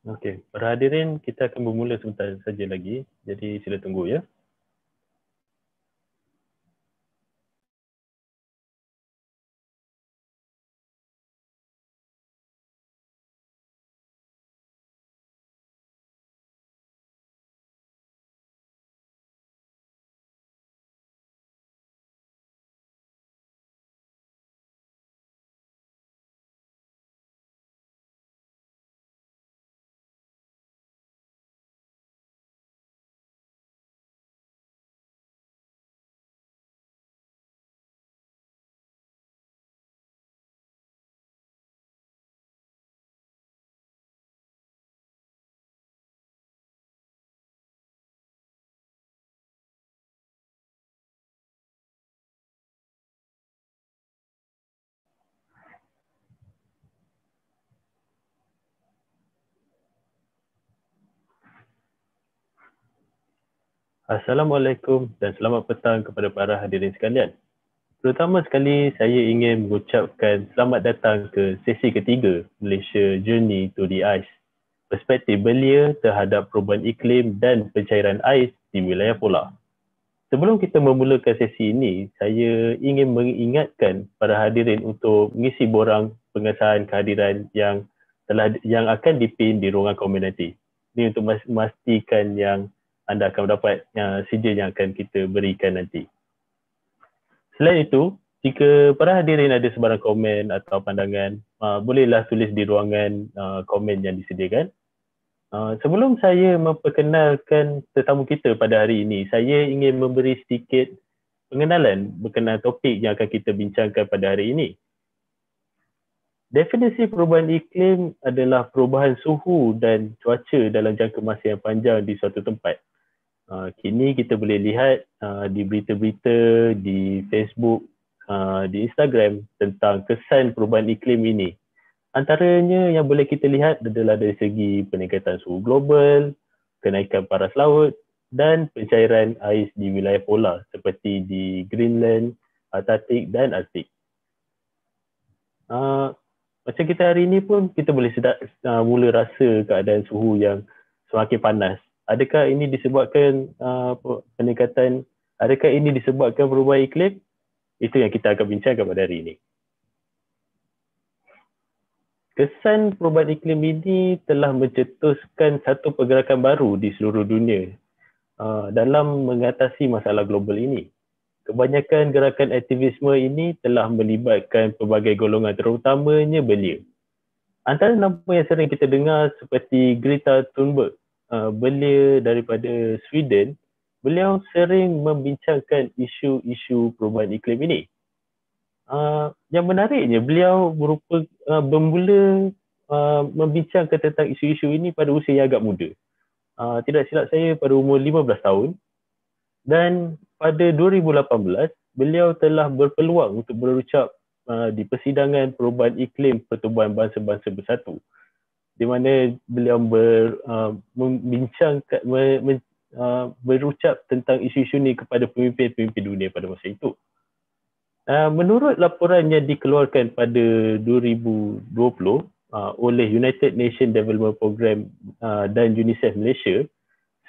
Okey, para hadirin, kita akan bermula sebentar saja lagi. Jadi sila tunggu ya. Assalamualaikum dan selamat petang kepada para hadirin sekalian. Terutama sekali saya ingin mengucapkan selamat datang ke sesi ketiga Malaysia Journey to the Ice. Perspektif belia terhadap perubahan iklim dan pencairan ais di wilayah polar. Sebelum kita memulakan sesi ini, saya ingin mengingatkan para hadirin untuk mengisi borang pengesahan kehadiran yang akan dipin di ruangan komen nanti. Ini untuk memastikan yang anda akan mendapat sijil yang akan kita berikan nanti. Selain itu, jika para hadirin ada sebarang komen atau pandangan, bolehlah tulis di ruangan komen yang disediakan. Sebelum saya memperkenalkan tetamu kita pada hari ini, saya ingin memberi sedikit pengenalan berkenaan topik yang akan kita bincangkan pada hari ini. Definisi perubahan iklim adalah perubahan suhu dan cuaca dalam jangka masa yang panjang di suatu tempat. Kini kita boleh lihat di berita-berita, di Facebook, di Instagram tentang kesan perubahan iklim ini. Antaranya yang boleh kita lihat adalah dari segi peningkatan suhu global, kenaikan paras laut dan pencairan ais di wilayah polar seperti di Greenland, Antartik dan Arktik. Macam kita hari ini pun kita boleh mula rasa keadaan suhu yang semakin panas. Adakah ini disebabkan peningkatan, adakah ini disebabkan perubahan iklim? Itu yang kita akan bincangkan pada hari ini. Kesan perubahan iklim ini telah mencetuskan satu pergerakan baru di seluruh dunia dalam mengatasi masalah global ini. Kebanyakan gerakan aktivisme ini telah melibatkan pelbagai golongan terutamanya belia. Antara nama yang sering kita dengar seperti Greta Thunberg, belia daripada Sweden, beliau sering membincangkan isu-isu perubahan iklim ini. Yang menariknya, beliau bermula membincangkan tentang isu-isu ini pada usia yang agak muda. Tidak silap saya pada umur 15 tahun. Dan pada 2018, beliau telah berpeluang untuk berucap di persidangan perubahan iklim Pertubuhan Bangsa-Bangsa Bersatu, di mana beliau berucap tentang isu-isu ini kepada pemimpin-pemimpin dunia pada masa itu. Menurut laporan yang dikeluarkan pada 2020 oleh United Nations Development Programme dan UNICEF Malaysia,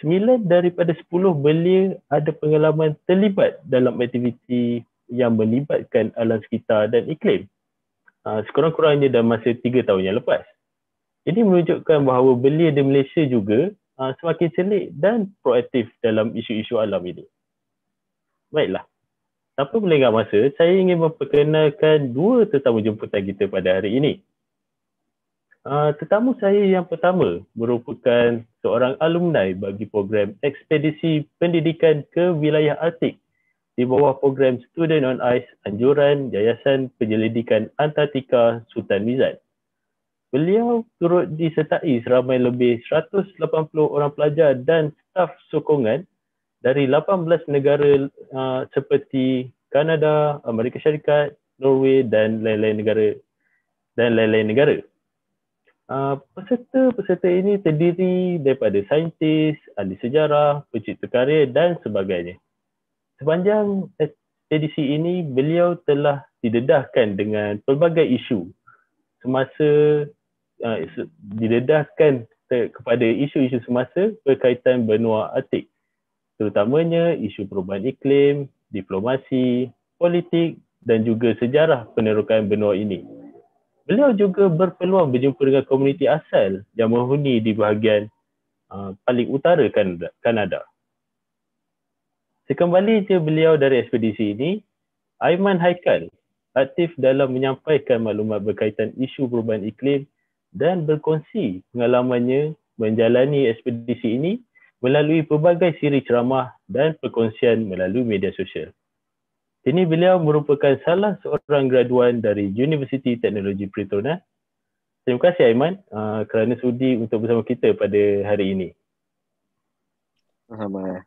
9 daripada 10 belia ada pengalaman terlibat dalam aktiviti yang melibatkan alam sekitar dan iklim. Sekurang-kurangnya dalam masa 3 tahun yang lepas. Ini menunjukkan bahawa belia di Malaysia juga semakin celik dan proaktif dalam isu-isu alam ini. Baiklah, tanpa melengah masa, saya ingin memperkenalkan dua tetamu jemputan kita pada hari ini. Tetamu saya yang pertama merupakan seorang alumni bagi program ekspedisi pendidikan ke wilayah Arktik di bawah program Student on Ice anjuran Yayasan Penyelidikan Antartika Sultan Mizan. Beliau turut disertai seramai lebih 180 orang pelajar dan staf sokongan dari 18 negara seperti Kanada, Amerika Syarikat, Norway dan lain-lain negara. Peserta-peserta ini terdiri daripada saintis, ahli sejarah, pencipta karya dan sebagainya. Sepanjang ekspedisi ini, beliau telah didedahkan dengan pelbagai isu kepada isu-isu semasa berkaitan benua Artik, terutamanya isu perubahan iklim, diplomasi, politik dan juga sejarah penerokan benua ini. Beliau juga berpeluang berjumpa dengan komuniti asal yang menghuni di bahagian paling utara Kanada. Sekembali je beliau dari ekspedisi ini, Aiman Haikal aktif dalam menyampaikan maklumat berkaitan isu perubahan iklim dan berkongsi pengalamannya menjalani ekspedisi ini melalui pelbagai siri ceramah dan perkongsian melalui media sosial. Kini beliau merupakan salah seorang graduan dari Universiti Teknologi Pretoria. Terima kasih Aiman kerana sudi untuk bersama kita pada hari ini. Sama.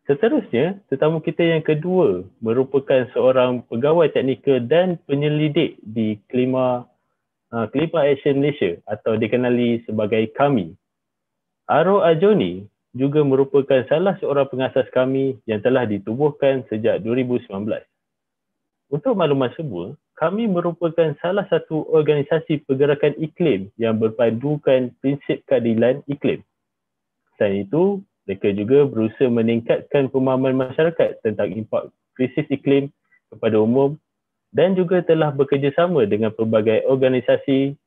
Seterusnya, tetamu kita yang kedua merupakan seorang pegawai teknikal dan penyelidik di Climate Action Malaysia atau dikenali sebagai KAMI. Aro Ajoni juga merupakan salah seorang pengasas KAMI yang telah ditubuhkan sejak 2019. Untuk makluman semua, KAMI merupakan salah satu organisasi pergerakan iklim yang berpadukan prinsip keadilan iklim. Selain itu, mereka juga berusaha meningkatkan pemahaman masyarakat tentang impak krisis iklim kepada umum dan juga telah bekerjasama dengan pelbagai organisasi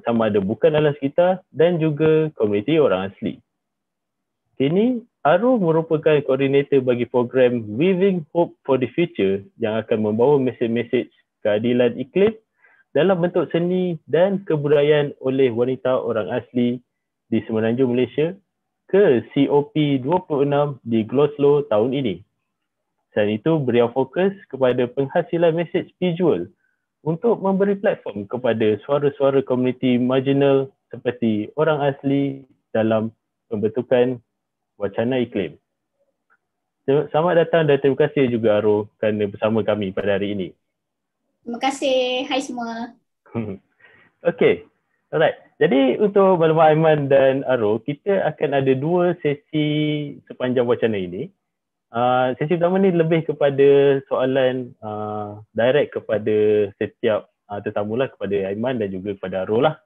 sama ada bukan dalam sekitar dan juga komuniti orang asli. Kini, Aro merupakan koordinator bagi program Weaving Hope for the Future yang akan membawa mesej-mesej keadilan iklim dalam bentuk seni dan kebudayaan oleh wanita orang asli di Semenanjung Malaysia ke COP26 di Glasgow tahun ini. Selain itu, beliau fokus kepada penghasilan mesej visual untuk memberi platform kepada suara-suara komuniti marginal seperti orang asli dalam pembentukan wacana iklim. Selamat datang dan terima kasih juga Aro kerana bersama kami pada hari ini. Terima kasih. Hai semua. Okay. Alright. Jadi untuk maklumat Aiman dan Aro, kita akan ada dua sesi sepanjang wacana ini. Sesi pertama ni lebih kepada soalan direct kepada setiap tetamu lah, kepada Aiman dan juga kepada Aro lah.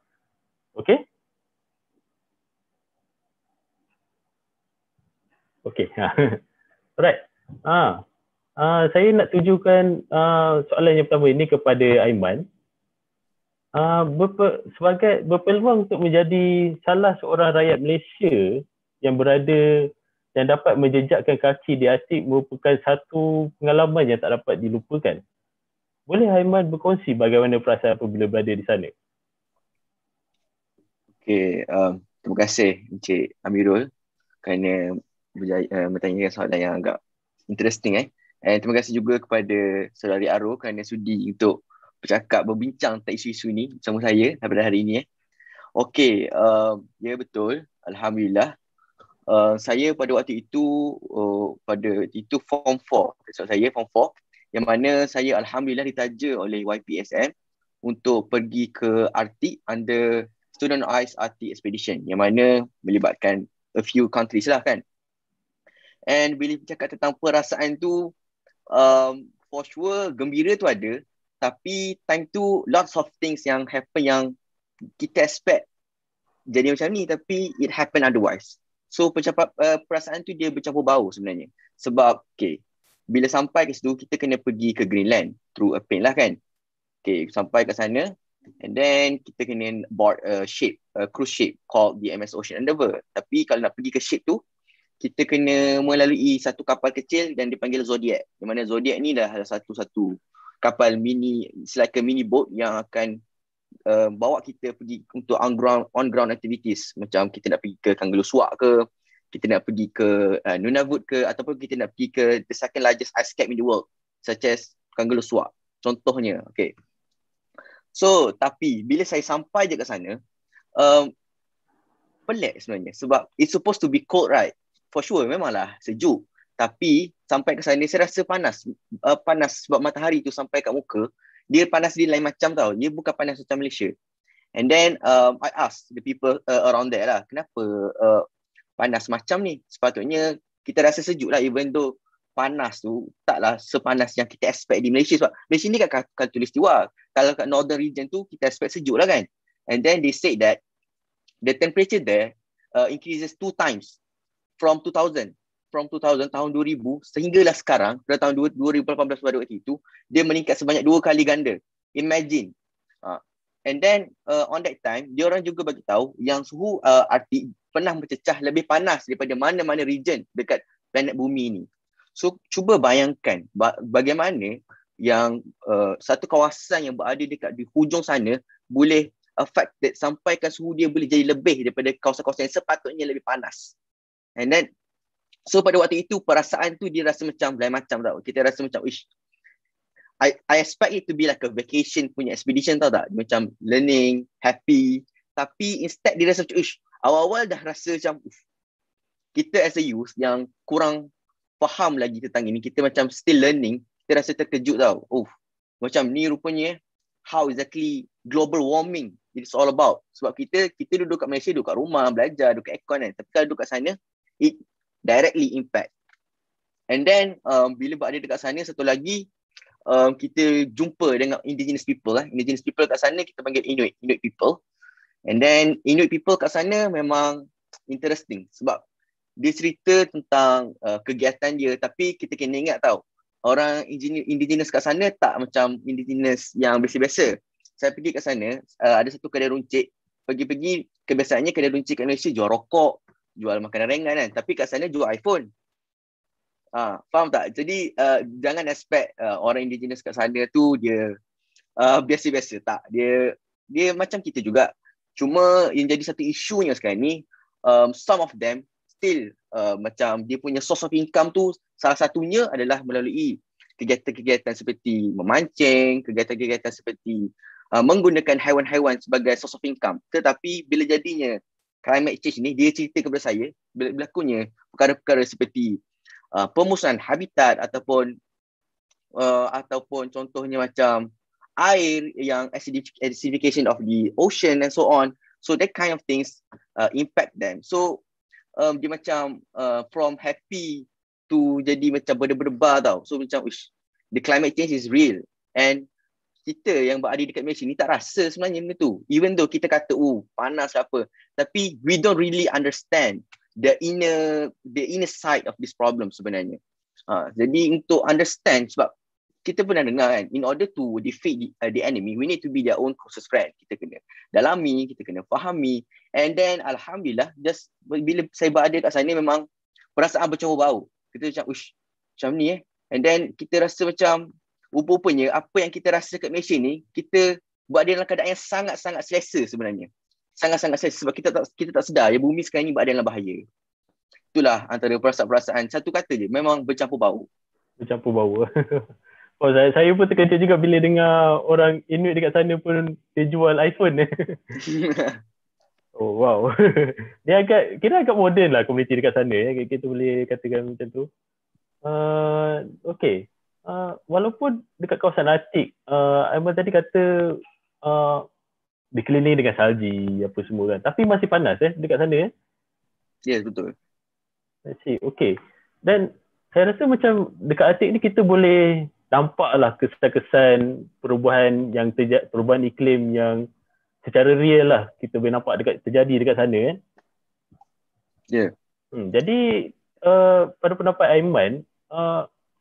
Okay? Okay. Alright. Saya nak tujukan soalan yang pertama ini kepada Aiman. Sebagai berpeluang untuk menjadi salah seorang rakyat Malaysia yang dapat menjejakkan kaki di Artik merupakan satu pengalaman yang tak dapat dilupakan. Boleh Aiman berkongsi bagaimana perasaan apabila berada di sana? Okay, terima kasih Encik Amirul kerana bertanya soalan yang agak interesting. And terima kasih juga kepada Saudari Aro kerana sudi untuk berbincang tentang isu-isu ni bersama saya pada hari ini. Okey, ya betul. Alhamdulillah. Saya pada waktu itu, Form 4. Saya Form 4 yang mana saya Alhamdulillah ditaja oleh YPSM untuk pergi ke Artik under Student Ice Arctic Expedition yang mana melibatkan a few countries lah kan. And bila bercakap tentang perasaan tu, for sure gembira tu ada. Tapi time tu lots of things yang happen yang kita expect jadi macam ni tapi it happen otherwise. So perasaan tu dia bercampur bau sebenarnya. Sebab bila sampai ke situ kita kena pergi ke Greenland through a plane lah kan. Sampai ke sana and then kita kena board a cruise ship called the MS Ocean Endeavour. Tapi kalau nak pergi ke ship tu kita kena melalui satu kapal kecil dan dipanggil Zodiac. Yang mana Zodiac ni dah satu kapal mini, like a mini boat yang akan bawa kita pergi untuk on-ground activities. Macam kita nak pergi ke Kangerlussuaq ke, kita nak pergi ke Nunavut ke, ataupun kita nak pergi ke the second largest ice cap in the world, such as Kangerlussuaq. Contohnya, okay. So, tapi bila saya sampai je kat sana, pelik sebenarnya. Sebab it's supposed to be cold, right? For sure, memanglah sejuk. Tapi sampai ke sana saya rasa panas sebab matahari tu sampai kat muka, dia panas dia lain macam tau. Dia bukan panas macam Malaysia. And then I asked the people around there lah, kenapa panas macam ni? Sepatutnya kita rasa sejuk lah, even though panas tu taklah sepanas yang kita expect di Malaysia. Sebab Malaysia ni kat khatulistiwa. Kalau kat northern region tu kita expect sejuk lah kan. And then they say that the temperature there increases 2 times from 2000 tahun 2000 sehinggalah sekarang pada tahun 2018 pada waktu itu dia meningkat sebanyak 2 kali ganda. Imagine. And then on that time dia orang juga bagi tahu yang suhu Arktik pernah bercecah lebih panas daripada mana-mana region dekat planet bumi ni. So cuba bayangkan bagaimana yang satu kawasan yang berada dekat di hujung sana boleh affected sampaikan suhu dia boleh jadi lebih daripada kawasan-kawasan yang sepatutnya lebih panas. And then so pada waktu itu perasaan tu dia rasa macam lain macam tau. Kita rasa macam I expect it to be like a vacation punya expedition tau tak? Macam learning, happy. Tapi instead dia rasa macam awal-awal dah rasa macam kita as a youth yang kurang faham lagi tentang ini. Kita macam still learning. Kita rasa terkejut tau. Macam ni rupanya how exactly global warming it's all about. Sebab kita duduk kat Malaysia, duduk kat rumah, belajar, duduk kat aircon kan. Tapi kalau duduk kat sana, it directly impact. And then bila berada dekat sana, satu lagi kita jumpa dengan indigenous people. Indigenous people kat sana kita panggil Inuit people. And then Inuit people kat sana memang interesting sebab dia cerita tentang kegiatan dia, tapi kita kena ingat tau, orang indigenous kat sana tak macam indigenous yang biasa-biasa. Saya pergi kat sana, ada satu kedai runcit. Pergi-pergi, kebiasaannya kedai runcit kat Malaysia jual rokok, jual makanan ringan kan. Tapi kat sana jual iPhone. Faham tak? Jadi jangan expect orang indigenous kat sana tu dia biasa-biasa. Tak, dia macam kita juga. Cuma yang jadi satu isunya sekarang ni, some of them still macam dia punya source of income tu salah satunya adalah melalui kegiatan-kegiatan seperti memancing, kegiatan-kegiatan seperti menggunakan haiwan-haiwan sebagai source of income. Tetapi bila jadinya climate change ni, dia cerita kepada saya berlakunya perkara-perkara seperti pemusnahan habitat ataupun contohnya macam air yang acidification of the ocean and so on. So that kind of things impact them. So dia macam from happy to jadi macam berdebar tau. So macam the climate change is real. And kita yang berada dekat Malaysia ni tak rasa sebenarnya benda tu. Even though kita kata panas apa, tapi we don't really understand the inner side of this problem sebenarnya. Jadi untuk understand, sebab kita pernah dengar kan, in order to defeat the enemy, we need to be their own closest friend. Kita kena dalami, kita kena fahami. And then alhamdulillah, just bila saya berada kat sana memang perasaan bercampur bau. Kita macam ni And then kita rasa macam rupanya apa yang kita rasa kat Malaysia ni, kita berada dalam keadaan yang sangat-sangat selesa sebenarnya. Sangat-sangat selesa sebab kita tak sedar ya bumi sekarang ni berada dalam bahaya. Itulah antara perasaan-perasaan. Satu kata je, memang bercampur bau. Bercampur bau. Saya pun terkejut juga bila dengar orang Inuit dekat sana pun dia jual iPhone. Oh wow. Dia kira agak moden lah komuniti dekat sana ya. Kita boleh katakan macam tu. Okay. Walaupun dekat kawasan Arktik, Aiman tadi kata dikelilingi dengan salji apa semua kan. Tapi masih panas dekat sana Yes, betul. I see. Okay. Dan saya rasa macam dekat Arktik ni kita boleh nampaklah kesan-kesan perubahan iklim yang secara real lah kita boleh nampak terjadi dekat sana kan. Ya. Jadi pada pendapat Aiman,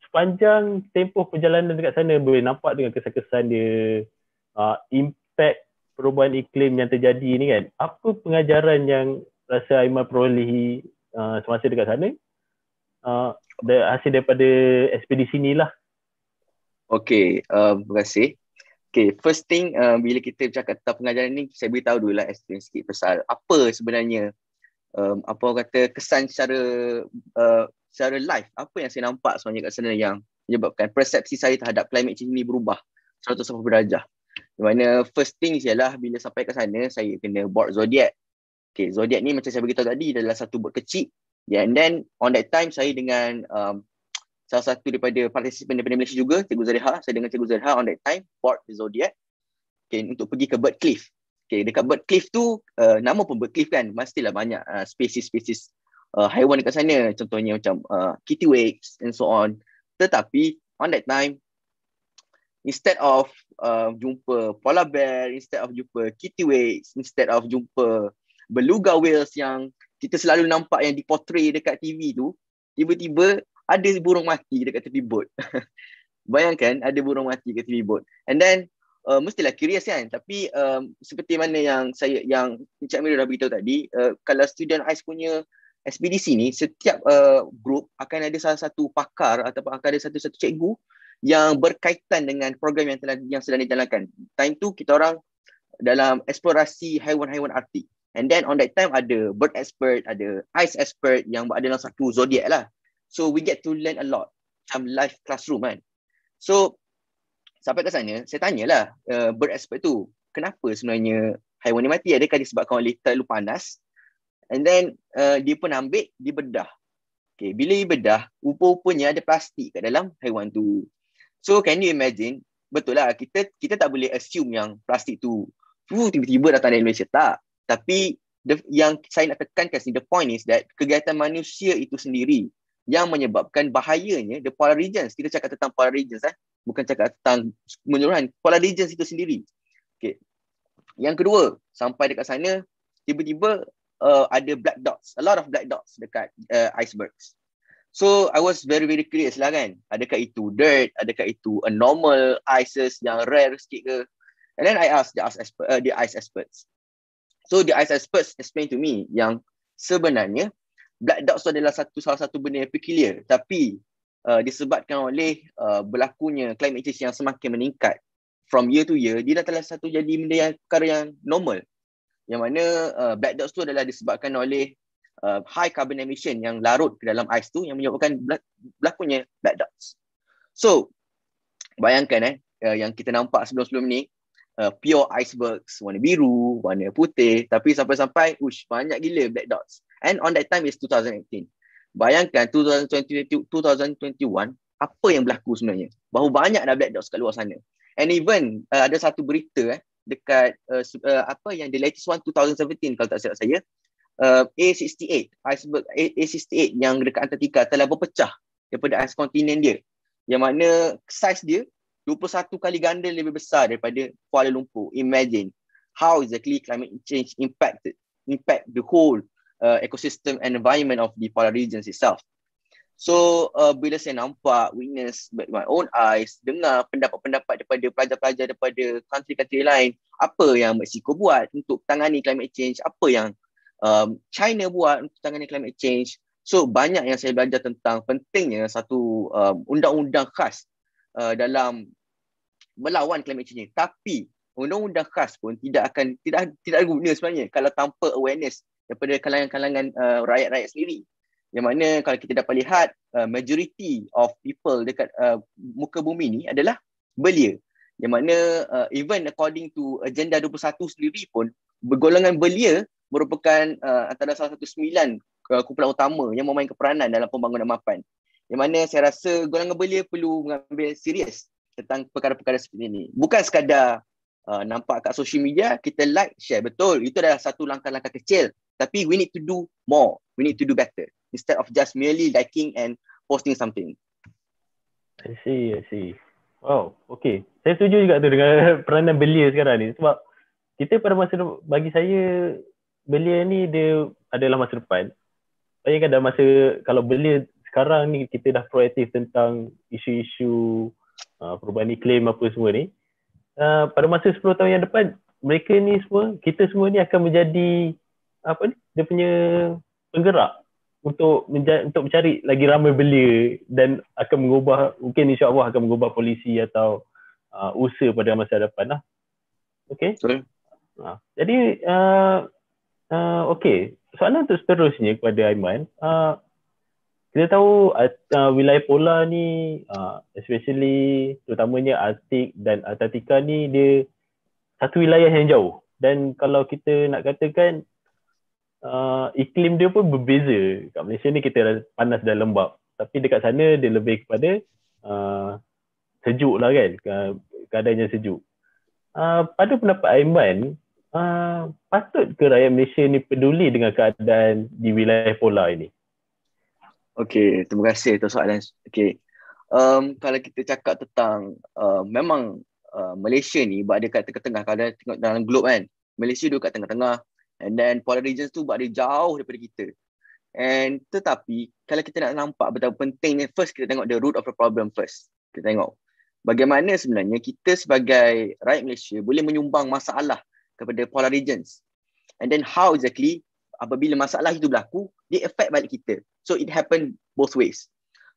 sepanjang tempoh perjalanan dekat sana boleh nampak dengan kesan-kesan dia, impact perubahan iklim yang terjadi ni kan. Apa pengajaran yang rasa Aiman perolehi semasa dekat sana? Hasil daripada ekspedisi ni lah. Okay, terima kasih. Okay, first thing bila kita bercakap tentang pengajaran ni, saya beritahu dulu lah explain sikit pasal apa sebenarnya apa orang kata kesan secara live, apa yang saya nampak sebenarnya kat sana yang menyebabkan persepsi saya terhadap climate change ni berubah 180 darjah. Di mana first thing ialah bila sampai kat sana saya kena board Zodiac. Okay, Zodiac ni macam saya beritahu tadi adalah satu boat kecil. And then on that time saya dengan salah satu daripada partisipan daripada Malaysia juga, Cikgu Zariha. Saya dengan Cikgu Zariha on that time board the Zodiac untuk pergi ke Bird Cliff. Okay, dekat Bird Cliff tu, nama pun Bird Cliff kan, mestilah banyak spesies-spesies haiwan dekat sana. Contohnya macam kittiwakes and so on. Tetapi on that time, instead of jumpa polar bear, instead of jumpa kittiwakes, instead of jumpa beluga whales yang kita selalu nampak yang diportray dekat TV tu, tiba-tiba ada burung mati dekat tepi bot. Bayangkan ada burung mati dekat tepi bot. And then mestilah curious kan, tapi seperti mana yang Encik Amirul dah beritahu tadi, kalau student ICE punya SPDC ni, setiap group akan ada salah satu pakar ataupun akan ada satu cikgu yang berkaitan dengan program yang sedang dijalankan. Time tu kita orang dalam eksplorasi haiwan-haiwan Arktik. And then on that time ada bird expert, ada ice expert yang ada dalam satu zodiac lah. So we get to learn a lot, macam live classroom kan. So sampai ke sana, saya tanyalah bird expert tu, kenapa sebenarnya haiwan ni mati? Adakah disebabkan oleh terlalu panas? And then dia pun ambil, dia bedah. Okay, bila dia bedah, rupa-rupanya ada plastik kat dalam haiwan tu. So can you imagine, betul lah, kita tak boleh assume yang plastik tu tiba-tiba datang dari Malaysia, tak. Tapi yang saya nak tekankan sini, the point is that kegiatan manusia itu sendiri yang menyebabkan bahayanya the polar regions. Kita cakap tentang polar regions, bukan cakap tentang menyeluruhan. Polar regions itu sendiri. Okay. Yang kedua, sampai dekat sana, tiba-tiba ada black dots, a lot of black dots dekat icebergs. So I was very very curious lah kan, adakah itu dirt, adakah itu a normal ices yang rare sikit ke? And then I asked the ice experts. So the ice experts explain to me yang sebenarnya black dots tu adalah salah satu benda yang peculiar, tapi disebabkan oleh berlakunya climate change yang semakin meningkat from year to year, dia dah telah satu jadi benda yang perkara yang normal. Yang mana black dots tu adalah disebabkan oleh high carbon emission yang larut ke dalam ice tu yang menyebabkan berlakunya black dots. So bayangkan yang kita nampak sebelum-sebelum ni, pure icebergs, warna biru, warna putih, tapi sampai-sampai banyak gila black dots. And on that time is 2018. Bayangkan 2021, apa yang berlaku sebenarnya? Bahawa banyak dah black dots kat luar sana. And even ada satu berita dekat apa yang the latest one 2017 kalau tak silap saya, A68 iceberg A68 yang dekat Antartika telah berpecah daripada ais kontinen dia, yang mana saiz dia 21 kali ganda lebih besar daripada Kuala Lumpur. Imagine how exactly climate change impact the whole ecosystem and environment of the polar regions itself. So bila saya nampak, witness with my own eyes, dengar pendapat-pendapat daripada pelajar-pelajar daripada country-country lain, apa yang Mexico buat untuk tangani climate change, apa yang China buat untuk tangani climate change. So banyak yang saya belajar tentang pentingnya satu undang-undang khas dalam melawan climate change. Tapi undang-undang khas pun tidak ada guna sebenarnya kalau tanpa awareness daripada kalangan-kalangan rakyat-rakyat sendiri. Yang mana kalau kita dapat lihat, majority of people dekat muka bumi ni adalah belia. Yang mana even according to Agenda 21 sendiri pun, golongan belia merupakan antara salah satu 9 kumpulan utama yang memainkan peranan dalam pembangunan mapan. Yang mana saya rasa golongan belia perlu mengambil serius tentang perkara-perkara seperti ini. Bukan sekadar nampak kat social media, kita like, share. Betul, itu adalah satu langkah-langkah kecil. Tapi we need to do more. We need to do better. Instead of just merely liking and posting something. I see. Wow, okay. Saya setuju juga tu dengan peranan belia sekarang ni. Sebab kita pada bagi saya, belia ni dia adalah masa depan. Bayangkan dah masa, kalau belia sekarang ni kita dah proaktif tentang isu-isu perubahan iklim apa semua ni, pada masa 10 tahun yang depan, mereka ni semua, kita semua ni akan menjadi dia punya penggerak untuk mencari lagi ramai belia dan akan mengubah, mungkin insya-Allah akan mengubah polisi atau usaha pada masa depan lah. Okay. Jadi okay, soalan untuk seterusnya kepada Aiman. Kita tahu wilayah polar ni, especially terutamanya Arktik dan Antartika ni, dia satu wilayah yang jauh. Dan kalau kita nak katakan, iklim dia pun berbeza. Kat Malaysia ni kita panas dan lembap. Tapi dekat sana dia lebih kepada sejuk lah kan, keadaannya sejuk. Pada pendapat Aiman, patut ke rakyat Malaysia ni peduli dengan keadaan di wilayah polar ini? Okay, terima kasih atas soalan. Okay, Kalau kita cakap tentang memang Malaysia ni buat dia kat tengah-tengah. Kalau dia tengok dalam globe kan, Malaysia duduk kat tengah-tengah, and then polar regions tu buat dia jauh daripada kita. And tetapi kalau kita nak nampak betapa pentingnya, first kita tengok the root of the problem first. Kita tengok bagaimana sebenarnya kita sebagai rakyat Malaysia boleh menyumbang masalah kepada polar regions. And then how exactly apabila masalah itu berlaku, dia affect balik kita. So it happen both ways.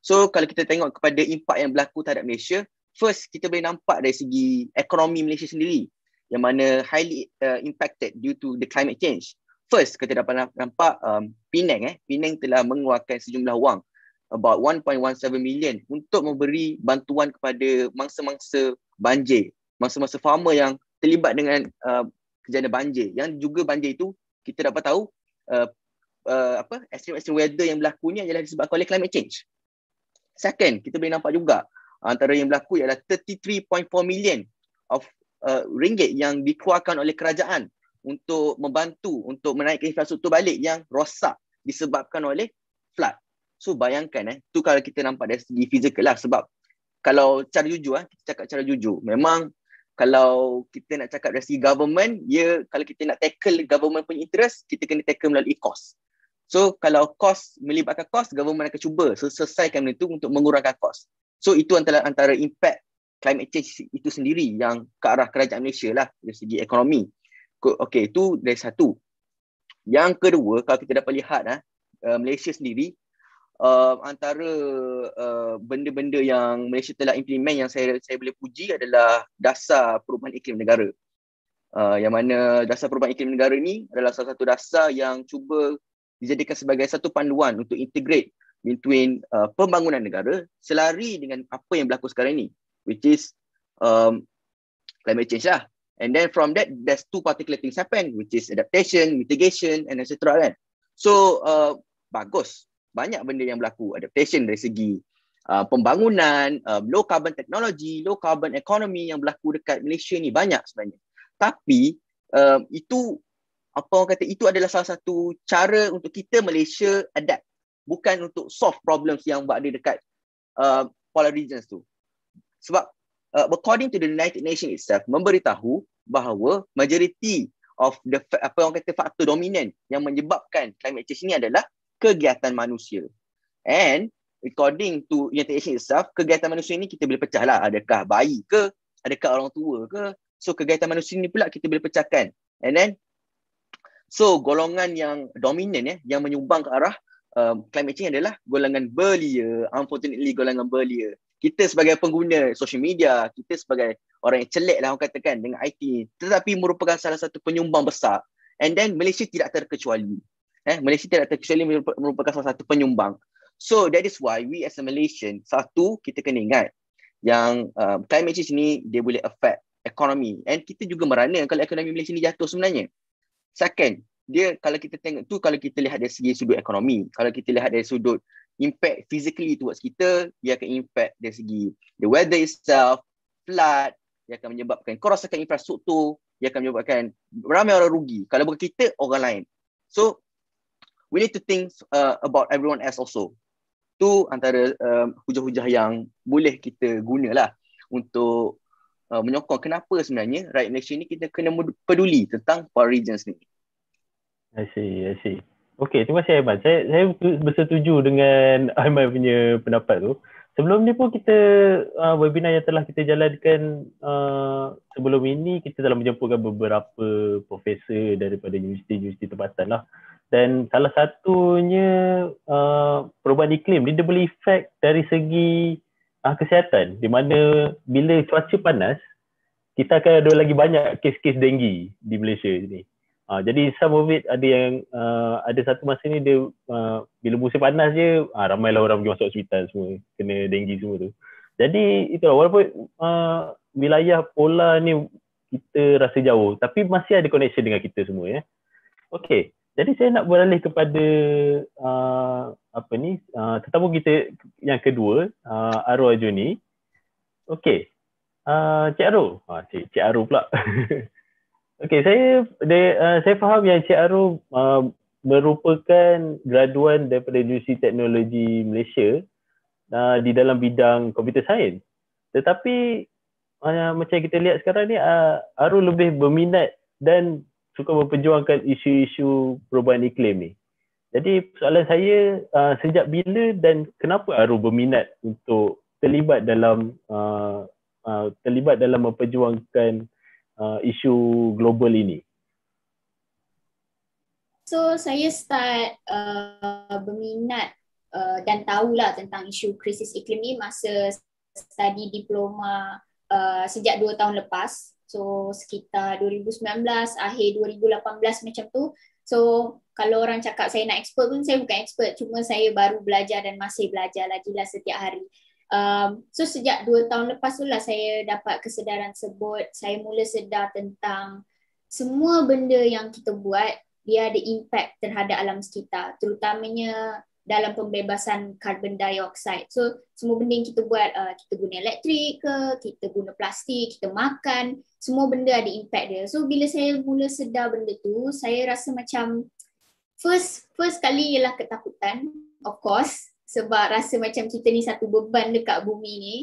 So kalau kita tengok kepada impak yang berlaku terhadap Malaysia, first kita boleh nampak dari segi ekonomi Malaysia sendiri yang mana highly impacted due to the climate change. First, kita dapat nampak Penang telah mengeluarkan sejumlah wang about 1.17 million untuk memberi bantuan kepada mangsa-mangsa banjir, mangsa-mangsa farmer yang terlibat dengan kejadian banjir. Yang juga banjir itu kita dapat tahu extreme weather yang berlaku ni adalah disebabkan oleh climate change. Second, kita boleh nampak juga antara yang berlaku ialah 33.4 million of ringgit yang dikeluarkan oleh kerajaan untuk membantu untuk menaikkan infrastruktur balik yang rosak disebabkan oleh flood. So bayangkan tu kalau kita nampak dari segi fizikal lah, sebab kalau cara jujur kita cakap cara jujur, memang kalau kita nak cakap dari segi government, kalau kita nak tackle government punya interest, kita kena tackle melalui cost. So kalau cost melibatkan cost, government akan cuba selesaikan benda itu untuk mengurangkan cost. So itu antara impact climate change itu sendiri yang ke arah kerajaan Malaysia lah dari segi ekonomi. Okey, itu dari satu. Yang kedua, kalau kita dapat lihat Malaysia sendiri, antara benda-benda yang Malaysia telah implement yang saya boleh puji adalah dasar perubahan iklim negara. Yang mana dasar perubahan iklim negara ni adalah salah satu dasar yang cuba dijadikan sebagai satu panduan untuk integrate between pembangunan negara selari dengan apa yang berlaku sekarang ni, which is climate change lah. And then from that, there's two particular things happen, which is adaptation, mitigation, and etc. kan. So bagus, banyak benda yang berlaku. Adaptation dari segi pembangunan, low carbon technology, low carbon economy yang berlaku dekat Malaysia ni banyak sebenarnya. Tapi itu itu adalah salah satu cara untuk kita Malaysia adapt, bukan untuk solve problems yang berada dekat polar regions tu. Sebab according to the United Nations itself memberitahu bahawa majority of the faktor dominan yang menyebabkan climate change ini adalah kegiatan manusia. And according to United Nations itself, kegiatan manusia ini kita boleh pecah lah, adakah bayi ke, adakah orang tua ke. So kegiatan manusia ini pula kita boleh pecahkan. And then so golongan yang dominan yang menyumbang ke arah climate change adalah golongan belia. Unfortunately, golongan belia. Kita sebagai pengguna social media, kita sebagai orang yang celik lah orang katakan dengan IT, tetapi merupakan salah satu penyumbang besar. And then Malaysia tidak terkecuali. Malaysia tidak terkecuali merupakan salah satu penyumbang. So that is why we as a Malaysian, satu, kita kena ingat yang climate change ni dia boleh affect ekonomi. And kita juga merana kalau ekonomi Malaysia ni jatuh sebenarnya. Second, dia kalau kita tengok tu, kalau kita lihat dari segi sudut ekonomi, kalau kita lihat dari sudut impact physically towards kita, dia akan impact dari segi the weather itself, flood, dia akan menyebabkan kerosakan infrastruktur, dia akan menyebabkan ramai orang rugi. Kalau bukan kita, orang lain. So we need to think about everyone else also. Tu antara hujah-hujah yang boleh kita gunalah untuk menyokong kenapa sebenarnya rakyat Malaysia ni kita kena peduli tentang polar regions ni. I see. Okey, terima kasih Aiman. Saya bersetuju dengan Aiman punya pendapat tu. Sebelum ni pun kita webinar yang telah kita jalankan sebelum ini, kita telah menjemputkan beberapa profesor daripada universiti-universiti tempatan lah. Dan salah satunya perubahan iklim ni dia boleh efek dari segi kesihatan, di mana bila cuaca panas, kita akan ada lagi banyak kes-kes denggi di Malaysia ni. Jadi some of it ada yang ada satu masa ni dia bila musim panas je ramailah orang pergi masuk hospital semua, kena denggi semua tu. Jadi itulah, walaupun wilayah polar ni kita rasa jauh, tapi masih ada connection dengan kita semua ya. Okey, jadi saya nak beralih kepada tetamu kita yang kedua, Aro Ajuni. Okey. Cik Aro. Cik Aro pula. Okey, saya faham yang Cik Aro merupakan graduan daripada Universiti Teknologi Malaysia di dalam bidang computer science. Tetapi macam kita lihat sekarang ni, Arul lebih berminat dan suka memperjuangkan isu-isu perubahan iklim ni. Jadi soalan saya, sejak bila dan kenapa Arul berminat untuk terlibat dalam memperjuangkan isu global ini? So saya start berminat dan tahulah tentang isu krisis iklim ni masa study diploma sejak 2 tahun lepas. So sekitar 2019, akhir 2018 macam tu. So kalau orang cakap saya nak expert pun, saya bukan expert. Cuma saya baru belajar dan masih belajar lagi lah setiap hari. So sejak 2 tahun lepas tu lah saya dapat kesedaran tersebut. Saya mula sedar tentang semua benda yang kita buat, dia ada impact terhadap alam sekitar. Terutamanya dalam pembebasan karbon dioksida. So semua benda yang kita buat, kita guna elektrik ke, kita guna plastik, kita makan, semua benda ada impact dia. So bila saya mula sedar benda tu, saya rasa macam first kali ialah ketakutan, of course, sebab rasa macam kita ni satu beban dekat bumi ni.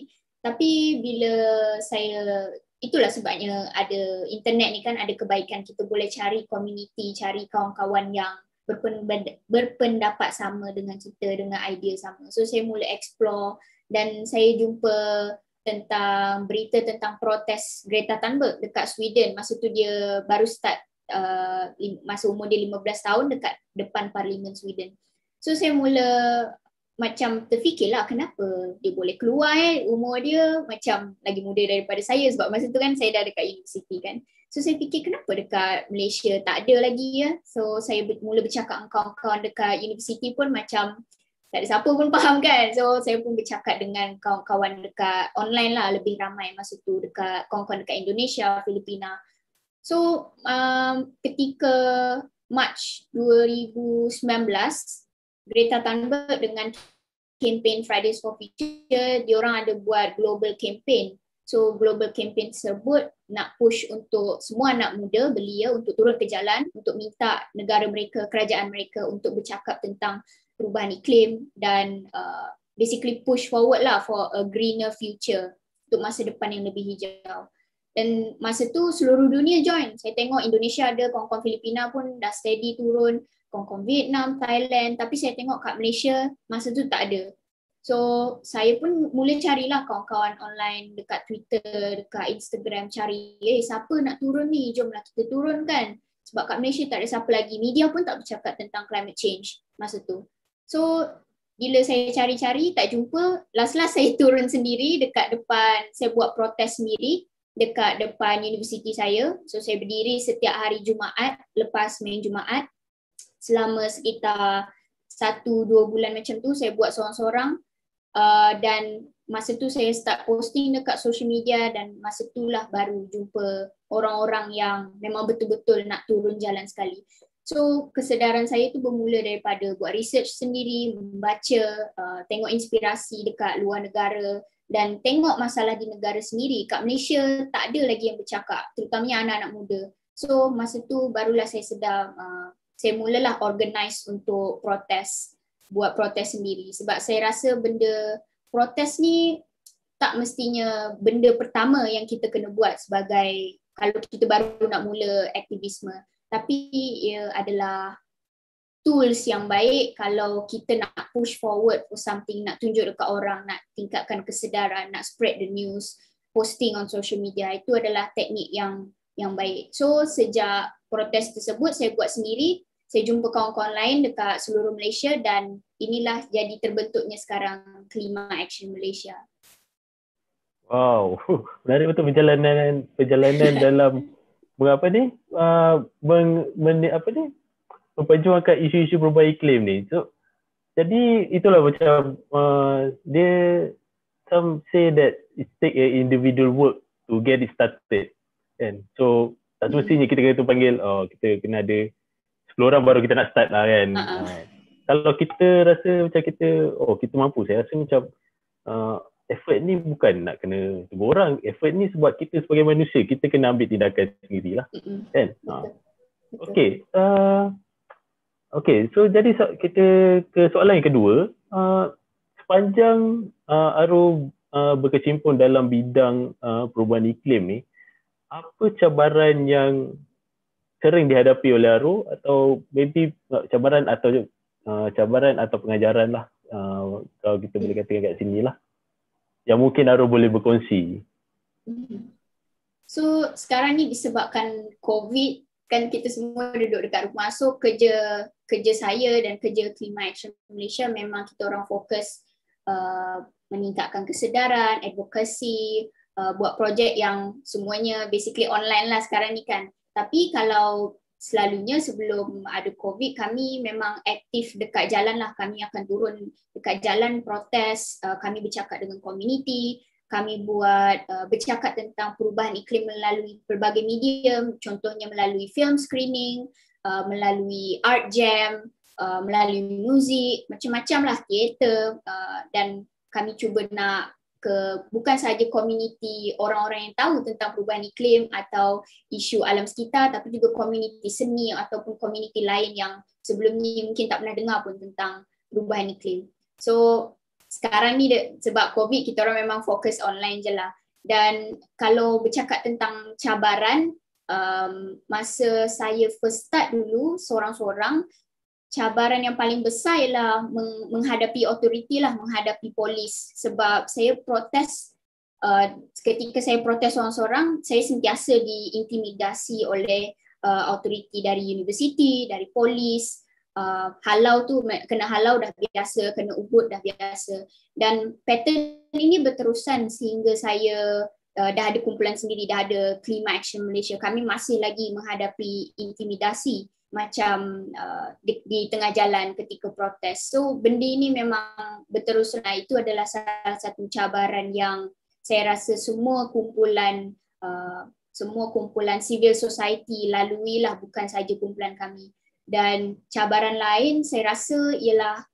Tapi bila saya, itulah sebabnya ada internet ni kan, ada kebaikan, kita boleh cari community, cari kawan-kawan yang berpendapat sama dengan kita, dengan idea sama. So saya mula explore dan saya jumpa tentang berita tentang protes Greta Thunberg dekat Sweden. Masa tu dia baru start, masa umur dia 15 tahun dekat depan Parlimen Sweden. So saya mula macam terfikirlah kenapa dia boleh keluar, umur dia macam lagi muda daripada saya, sebab masa tu kan saya dah dekat universiti kan. So saya fikir kenapa dekat Malaysia tak ada lagi ya. So saya mula bercakap dengan kawan-kawan dekat universiti pun macam tak ada siapa pun faham kan. So saya pun bercakap dengan kawan-kawan dekat online lah, lebih ramai masa tu, dekat kawan-kawan dekat Indonesia, Filipina. So ketika March 2019, Greta Thunberg dengan campaign Fridays for Future, diorang ada buat global campaign. So global campaign tersebut nak push untuk semua anak muda, belia, untuk turun ke jalan, untuk minta negara mereka, kerajaan mereka untuk bercakap tentang perubahan iklim dan basically push forward lah for a greener future, untuk masa depan yang lebih hijau. Dan masa tu seluruh dunia join. Saya tengok Indonesia ada, kawan-kawan Filipina pun dah steady turun, kawan-kawan Vietnam, Thailand, tapi saya tengok kat Malaysia masa tu tak ada. So saya pun mula carilah kawan-kawan online dekat Twitter, dekat Instagram, cari siapa nak turun ni, jomlah kita turun kan. Sebab kat Malaysia tak ada siapa lagi, media pun tak bercakap tentang climate change masa tu. So bila saya cari-cari tak jumpa, last saya turun sendiri dekat depan, saya buat protes sendiri dekat depan universiti saya. So saya berdiri setiap hari Jumaat lepas main Jumaat. Selama sekitar 1-2 bulan macam tu saya buat seorang-seorang. Dan masa tu saya start posting dekat social media dan masa itulah baru jumpa orang-orang yang memang betul-betul nak turun jalan sekali. So kesedaran saya tu bermula daripada buat research sendiri, membaca, tengok inspirasi dekat luar negara dan tengok masalah di negara sendiri. Kat Malaysia tak ada lagi yang bercakap, terutamanya anak-anak muda. So masa tu barulah saya sedar, saya mulalah organize untuk protes, buat protes sendiri. Sebab saya rasa benda protes ni tak mestinya benda pertama yang kita kena buat sebagai kalau kita baru nak mula aktivisme. Tapi ia adalah tools yang baik kalau kita nak push forward for something, nak tunjuk dekat orang, nak tingkatkan kesedaran, nak spread the news, posting on social media. Itu adalah teknik yang baik. So sejak protes tersebut saya buat sendiri. Saya jumpa kawan-kawan lain dekat seluruh Malaysia dan inilah jadi terbentuknya sekarang Klima Action Malaysia. Wow, menarik betul perjalanan dalam memperjuangkan isu-isu perubahan iklim ni. So jadi itulah macam dia, some say that it take an individual work to get it started. And so tak semestinya kita kena panggil, kita kena ada 10 orang baru kita nak start lah kan. Kalau kita rasa macam kita mampu, saya rasa macam effort ni bukan nak kena tunggu orang. Effort ni sebab kita sebagai manusia, kita kena ambil tindakan sendirilah. Kan? Okay. Okay, so jadi kita ke soalan yang kedua. Sepanjang Aru berkecimpung dalam bidang perubahan iklim ni, apa cabaran yang sering dihadapi oleh Aru, atau maybe cabaran atau pengajaran lah, kalau kita boleh katakan kat sini lah, yang mungkin Aru boleh berkongsi. So sekarang ni disebabkan COVID, kan kita semua duduk dekat rumah. So kerja saya dan kerja Climate Action Malaysia memang kita orang fokus meningkatkan kesedaran, advokasi, buat projek yang semuanya basically online lah sekarang ni kan. Tapi kalau selalunya sebelum ada COVID, kami memang aktif dekat jalan lah. Kami akan turun dekat jalan protes, kami bercakap dengan community, kami buat bercakap tentang perubahan iklim melalui pelbagai medium, contohnya melalui film screening, melalui art jam, melalui muzik, macam-macam lah, teater, dan kami cuba nak bukan sahaja komuniti orang-orang yang tahu tentang perubahan iklim atau isu alam sekitar, tapi juga komuniti seni ataupun komuniti lain yang sebelum ni mungkin tak pernah dengar pun tentang perubahan iklim. So sekarang ni sebab COVID, kita orang memang fokus online je lah. Dan kalau bercakap tentang cabaran, masa saya first start dulu seorang-seorang, cabaran yang paling besar ialah menghadapi authority lah, menghadapi polis. Sebab saya protes, ketika saya protes seorang-seorang, saya sentiasa diintimidasi oleh authority dari universiti, dari polis. Halau tu, kena halau dah biasa, kena ubut dah biasa. Dan pattern ini berterusan sehingga saya dah ada kumpulan sendiri, dah ada Climate Action Malaysia. Kami masih lagi menghadapi intimidasi macam di tengah jalan ketika protes. So benda ini memang berterusan. Itu adalah salah satu cabaran yang saya rasa semua kumpulan civil society lalui lah, bukan saja kumpulan kami. Dan cabaran lain saya rasa ialah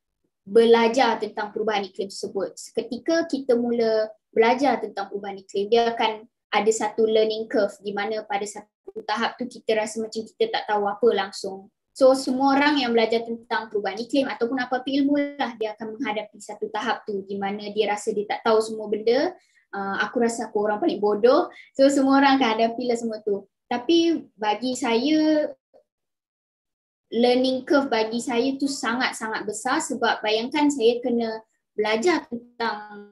belajar tentang perubahan iklim tersebut. Ketika kita mula belajar tentang perubahan iklim, dia akan ada satu learning curve di mana pada satu tahap tu kita rasa macam kita tak tahu apa langsung. So semua orang yang belajar tentang perubahan iklim ataupun apa-apa ilmu lah, dia akan menghadapi satu tahap tu di mana dia rasa dia tak tahu semua benda. Aku rasa aku orang paling bodoh. So semua orang akan hadapilah semua tu. Tapi bagi saya, learning curve bagi saya tu sangat-sangat besar, sebab bayangkan saya kena belajar tentang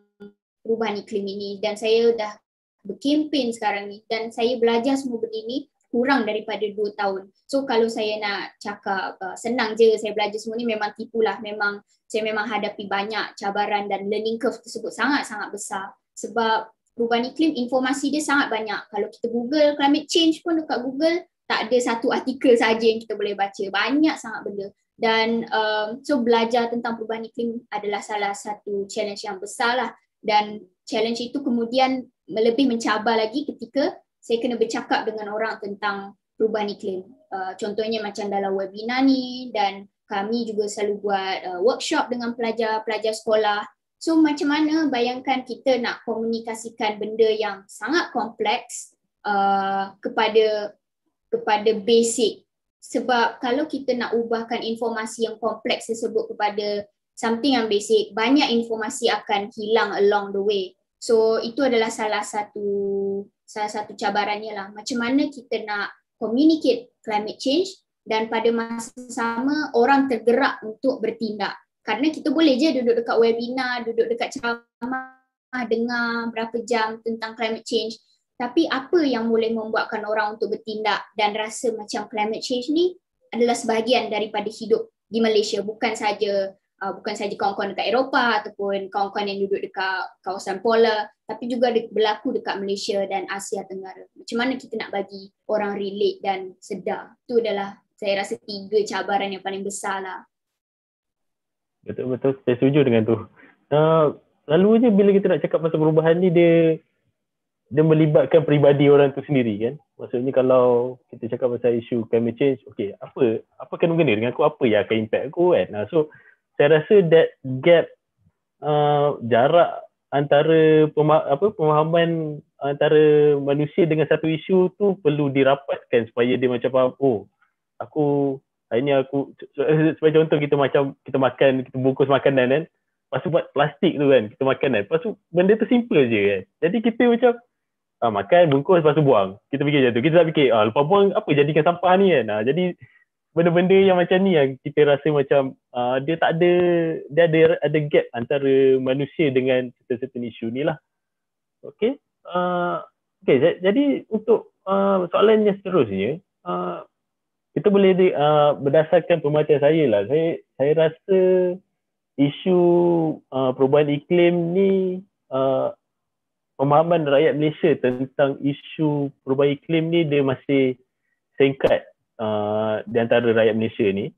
perubahan iklim ini dan saya dah berkempen sekarang ni dan saya belajar semua benda ni kurang daripada 2 tahun. So kalau saya nak cakap senang je saya belajar semua ni, memang tipulah. Memang saya memang hadapi banyak cabaran dan learning curve tersebut sangat-sangat besar. Sebab perubahan iklim, informasi dia sangat banyak. Kalau kita Google climate change pun dekat Google, tak ada satu artikel saja yang kita boleh baca. Banyak sangat benda. Dan so belajar tentang perubahan iklim adalah salah satu challenge yang besar lah. Dan challenge itu kemudian lebih mencabar lagi ketika saya kena bercakap dengan orang tentang perubahan iklim. Contohnya macam dalam webinar ni, dan kami juga selalu buat workshop dengan pelajar-pelajar sekolah. So macam mana bayangkan kita nak komunikasikan benda yang sangat kompleks kepada basic. Sebab kalau kita nak ubahkan informasi yang kompleks tersebut kepada something yang basic, banyak informasi akan hilang along the way. So itu adalah salah satu cabarannya lah. Macam mana kita nak communicate climate change dan pada masa sama orang tergerak untuk bertindak. Kerana kita boleh je duduk dekat webinar, duduk dekat ceramah, dengar berapa jam tentang climate change. Tapi apa yang boleh membuatkan orang untuk bertindak dan rasa macam climate change ni adalah sebahagian daripada hidup di Malaysia, bukan saja kawan-kawan dekat Eropah ataupun kawan-kawan yang duduk dekat kawasan polar, tapi juga berlaku dekat Malaysia dan Asia Tenggara. Macam mana kita nak bagi orang relate dan sedar? Itu adalah saya rasa 3 cabaran yang paling besar lah. Betul-betul, saya setuju dengan tu. Lalu je bila kita nak cakap pasal perubahan ni, dia melibatkan peribadi orang tu sendiri kan. Maksudnya kalau kita cakap pasal isu climate change, okay, apa kena-kena dengan aku, apa yang akan impact aku kan. So saya rasa that gap, jarak antara pemahaman antara manusia dengan satu isu tu perlu dirapatkan supaya dia macam faham, hari ni sebagai contoh kita makan, kita bungkus makanan kan, lepas tu buat plastik tu kan, kita makan kan. Lepas tu benda tu simple je kan. Jadi kita macam makan, bungkus, lepas tu buang. Kita fikir macam tu. Kita tak fikir, lepas buang apa jadikan sampah ni kan. Jadi benda-benda yang macam ni yang kita rasa macam dia tak ada, dia ada gap antara manusia dengan certain isu ni lah. Okay. Jadi untuk soalan yang seterusnya, kita boleh berdasarkan pemerhatian saya lah, saya rasa isu perubahan iklim ni, pemahaman rakyat Malaysia tentang isu perubahan iklim ni dia masih singkat di antara rakyat Malaysia ni.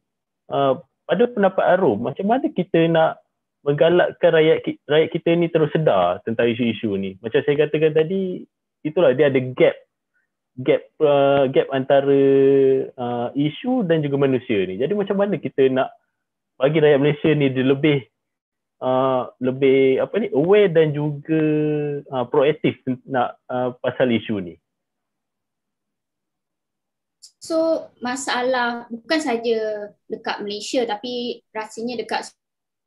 Pada pendapat Arum, macam mana kita nak menggalakkan rakyat kita ni terus sedar tentang isu-isu ni? Macam saya katakan tadi, itulah dia ada gap antara isu dan juga manusia ni. Jadi macam mana kita nak bagi rakyat Malaysia ni dia lebih aware dan juga proaktif nak pasal isu ni? So masalah bukan saja dekat Malaysia tapi rasanya dekat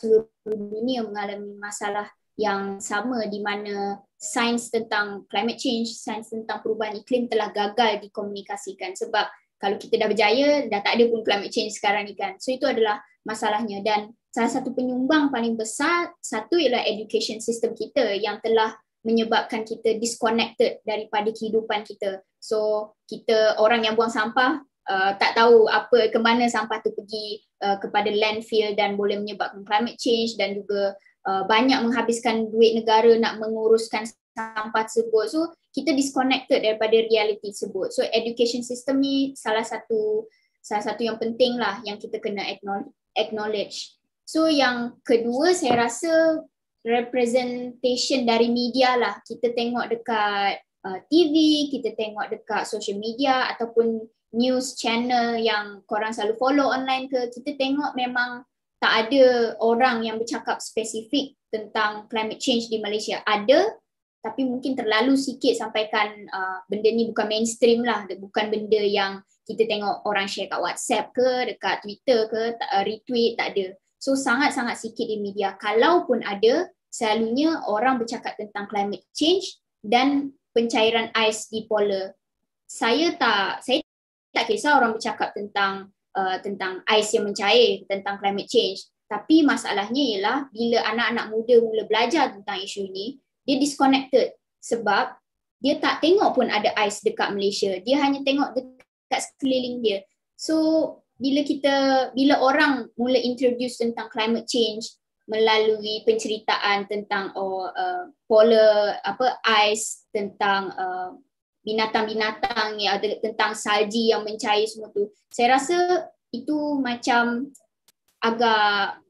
seluruh dunia mengalami masalah yang sama di mana sains tentang climate change, sains tentang perubahan iklim telah gagal dikomunikasikan sebab kalau kita dah berjaya dah tak ada pun climate change sekarang ni kan. So itu adalah masalahnya dan salah satu penyumbang paling besar satu ialah education system kita yang telah menyebabkan kita disconnected daripada kehidupan kita. So kita orang yang buang sampah tak tahu apa ke mana sampah tu pergi kepada landfill dan boleh menyebabkan climate change dan juga banyak menghabiskan duit negara nak menguruskan sampah tersebut. So kita disconnected daripada reality tersebut. So education system ni salah satu yang penting lah yang kita kena acknowledge. So yang kedua saya rasa representation dari media lah. Kita tengok dekat TV, kita tengok dekat social media ataupun news channel yang korang selalu follow online ke, kita tengok memang tak ada orang yang bercakap spesifik tentang climate change di Malaysia. Ada, tapi mungkin terlalu sikit sampaikan benda ni bukan mainstream lah, bukan benda yang kita tengok orang share kat WhatsApp ke, dekat Twitter ke, retweet, tak ada. So sangat-sangat sikit di media. Kalaupun ada, selalunya orang bercakap tentang climate change dan pencairan ais di polar. Saya tak kisah orang bercakap tentang ais yang mencair, tentang climate change. Tapi masalahnya ialah bila anak-anak muda mula belajar tentang isu ni, dia disconnected sebab dia tak tengok pun ada ais dekat Malaysia. Dia hanya tengok dekat sekeliling dia. So bila orang mula introduce tentang climate change melalui penceritaan tentang polar ais, tentang binatang-binatang yang ada, tentang salji yang mencair semua tu, saya rasa itu macam agak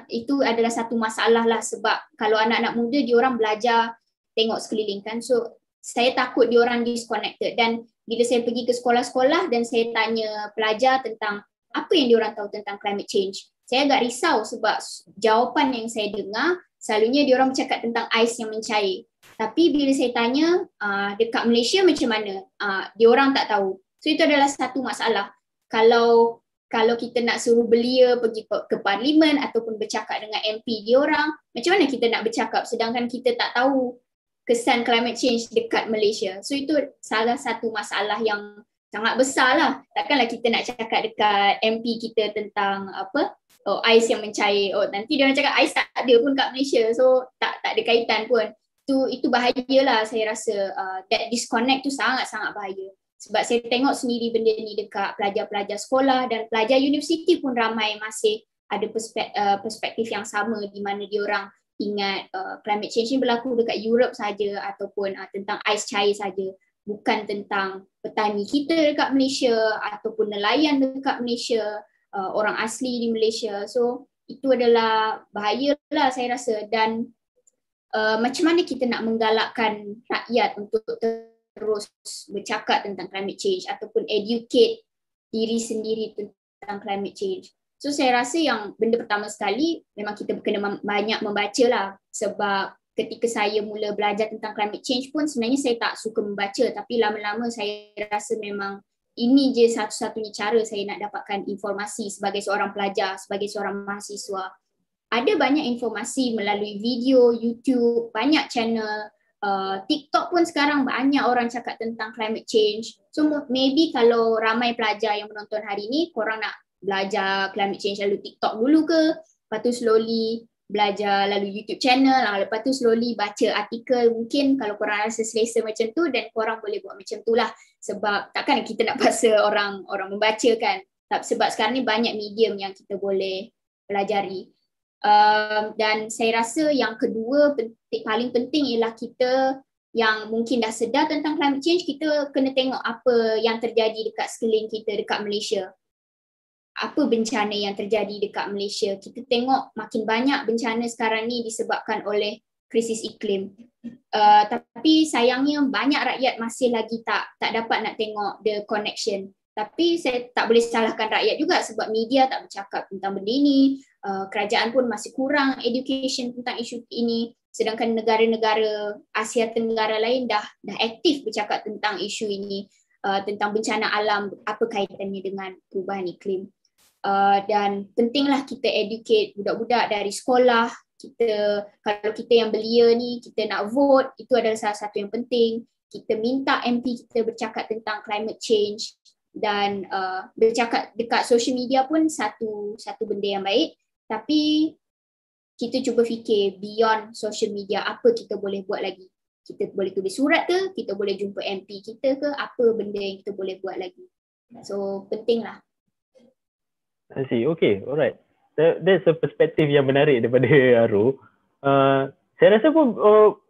itu adalah satu masalah lah sebab kalau anak-anak muda diorang belajar tengok sekeliling kan, so saya takut diorang disconnected. Dan bila saya pergi ke sekolah-sekolah dan saya tanya pelajar tentang apa yang diorang tahu tentang climate change, saya agak risau sebab jawapan yang saya dengar selalunya diorang bercakap tentang ais yang mencair. Tapi bila saya tanya dekat Malaysia macam mana, diorang tak tahu. So itu adalah satu masalah. Kalau kita nak suruh belia pergi ke parlimen ataupun bercakap dengan MP diorang, macam mana kita nak bercakap sedangkan kita tak tahu kesan climate change dekat Malaysia. So itu salah satu masalah yang sangat besar lah. Takkanlah kita nak cakap dekat MP kita tentang ais yang mencair. Nanti dia orang cakap ais tak ada pun kat Malaysia. So tak ada kaitan pun. Itu bahayalah saya rasa. That disconnect tu sangat-sangat bahaya. Sebab saya tengok sendiri benda ni dekat pelajar-pelajar sekolah dan pelajar universiti pun ramai masih ada perspektif yang sama di mana diorang ingat climate change ni berlaku dekat Europe saja ataupun tentang ais cair saja. Bukan tentang petani kita dekat Malaysia ataupun nelayan dekat Malaysia, orang asli di Malaysia. So itu adalah bahayalah saya rasa. Dan macam mana kita nak menggalakkan rakyat untuk terus bercakap tentang climate change ataupun educate diri sendiri tentang climate change. So saya rasa yang benda pertama sekali memang kita kena banyak membaca lah, sebab ketika saya mula belajar tentang climate change pun sebenarnya saya tak suka membaca, tapi lama-lama saya rasa memang ini je satu-satunya cara saya nak dapatkan informasi sebagai seorang pelajar, sebagai seorang mahasiswa. ada banyak informasi melalui video, YouTube, banyak channel, TikTok pun sekarang banyak orang cakap tentang climate change. So maybe kalau ramai pelajar yang menonton hari ni, korang nak belajar climate change lalu TikTok dulu ke, lepas tu slowly belajar lalu YouTube channel, lepas tu slowly baca artikel. Mungkin kalau korang rasa selesa macam tu, dan korang boleh buat macam tu lah. Sebab takkan kita nak paksa orang membaca kan. Sebab sekarang ni banyak medium yang kita boleh pelajari. Dan saya rasa yang kedua paling penting ialah kita yang mungkin dah sedar tentang climate change, kita kena tengok apa yang terjadi dekat sekeliling kita dekat Malaysia. Apa bencana yang terjadi dekat Malaysia. Kita tengok makin banyak bencana sekarang ni disebabkan oleh krisis iklim. Tapi sayangnya banyak rakyat masih lagi tak dapat nak tengok the connection. Tapi saya tak boleh salahkan rakyat juga sebab media tak bercakap tentang benda ini, kerajaan pun masih kurang education tentang isu ini, sedangkan negara-negara Asia Tenggara lain dah aktif bercakap tentang isu ini, tentang bencana alam, apa kaitannya dengan perubahan iklim. Dan pentinglah kita educate budak-budak dari sekolah. Kalau kita yang belia ni, kita nak vote, itu adalah salah satu yang penting. Kita minta MP kita bercakap tentang climate change. Dan bercakap dekat social media pun satu benda yang baik, tapi kita cuba fikir beyond social media, apa kita boleh buat lagi. Kita boleh tulis surat ke, kita boleh jumpa MP kita ke, apa benda yang kita boleh buat lagi. So penting lah. I see. Okay, alright. That's a perspektif yang menarik daripada Aro. Saya rasa pun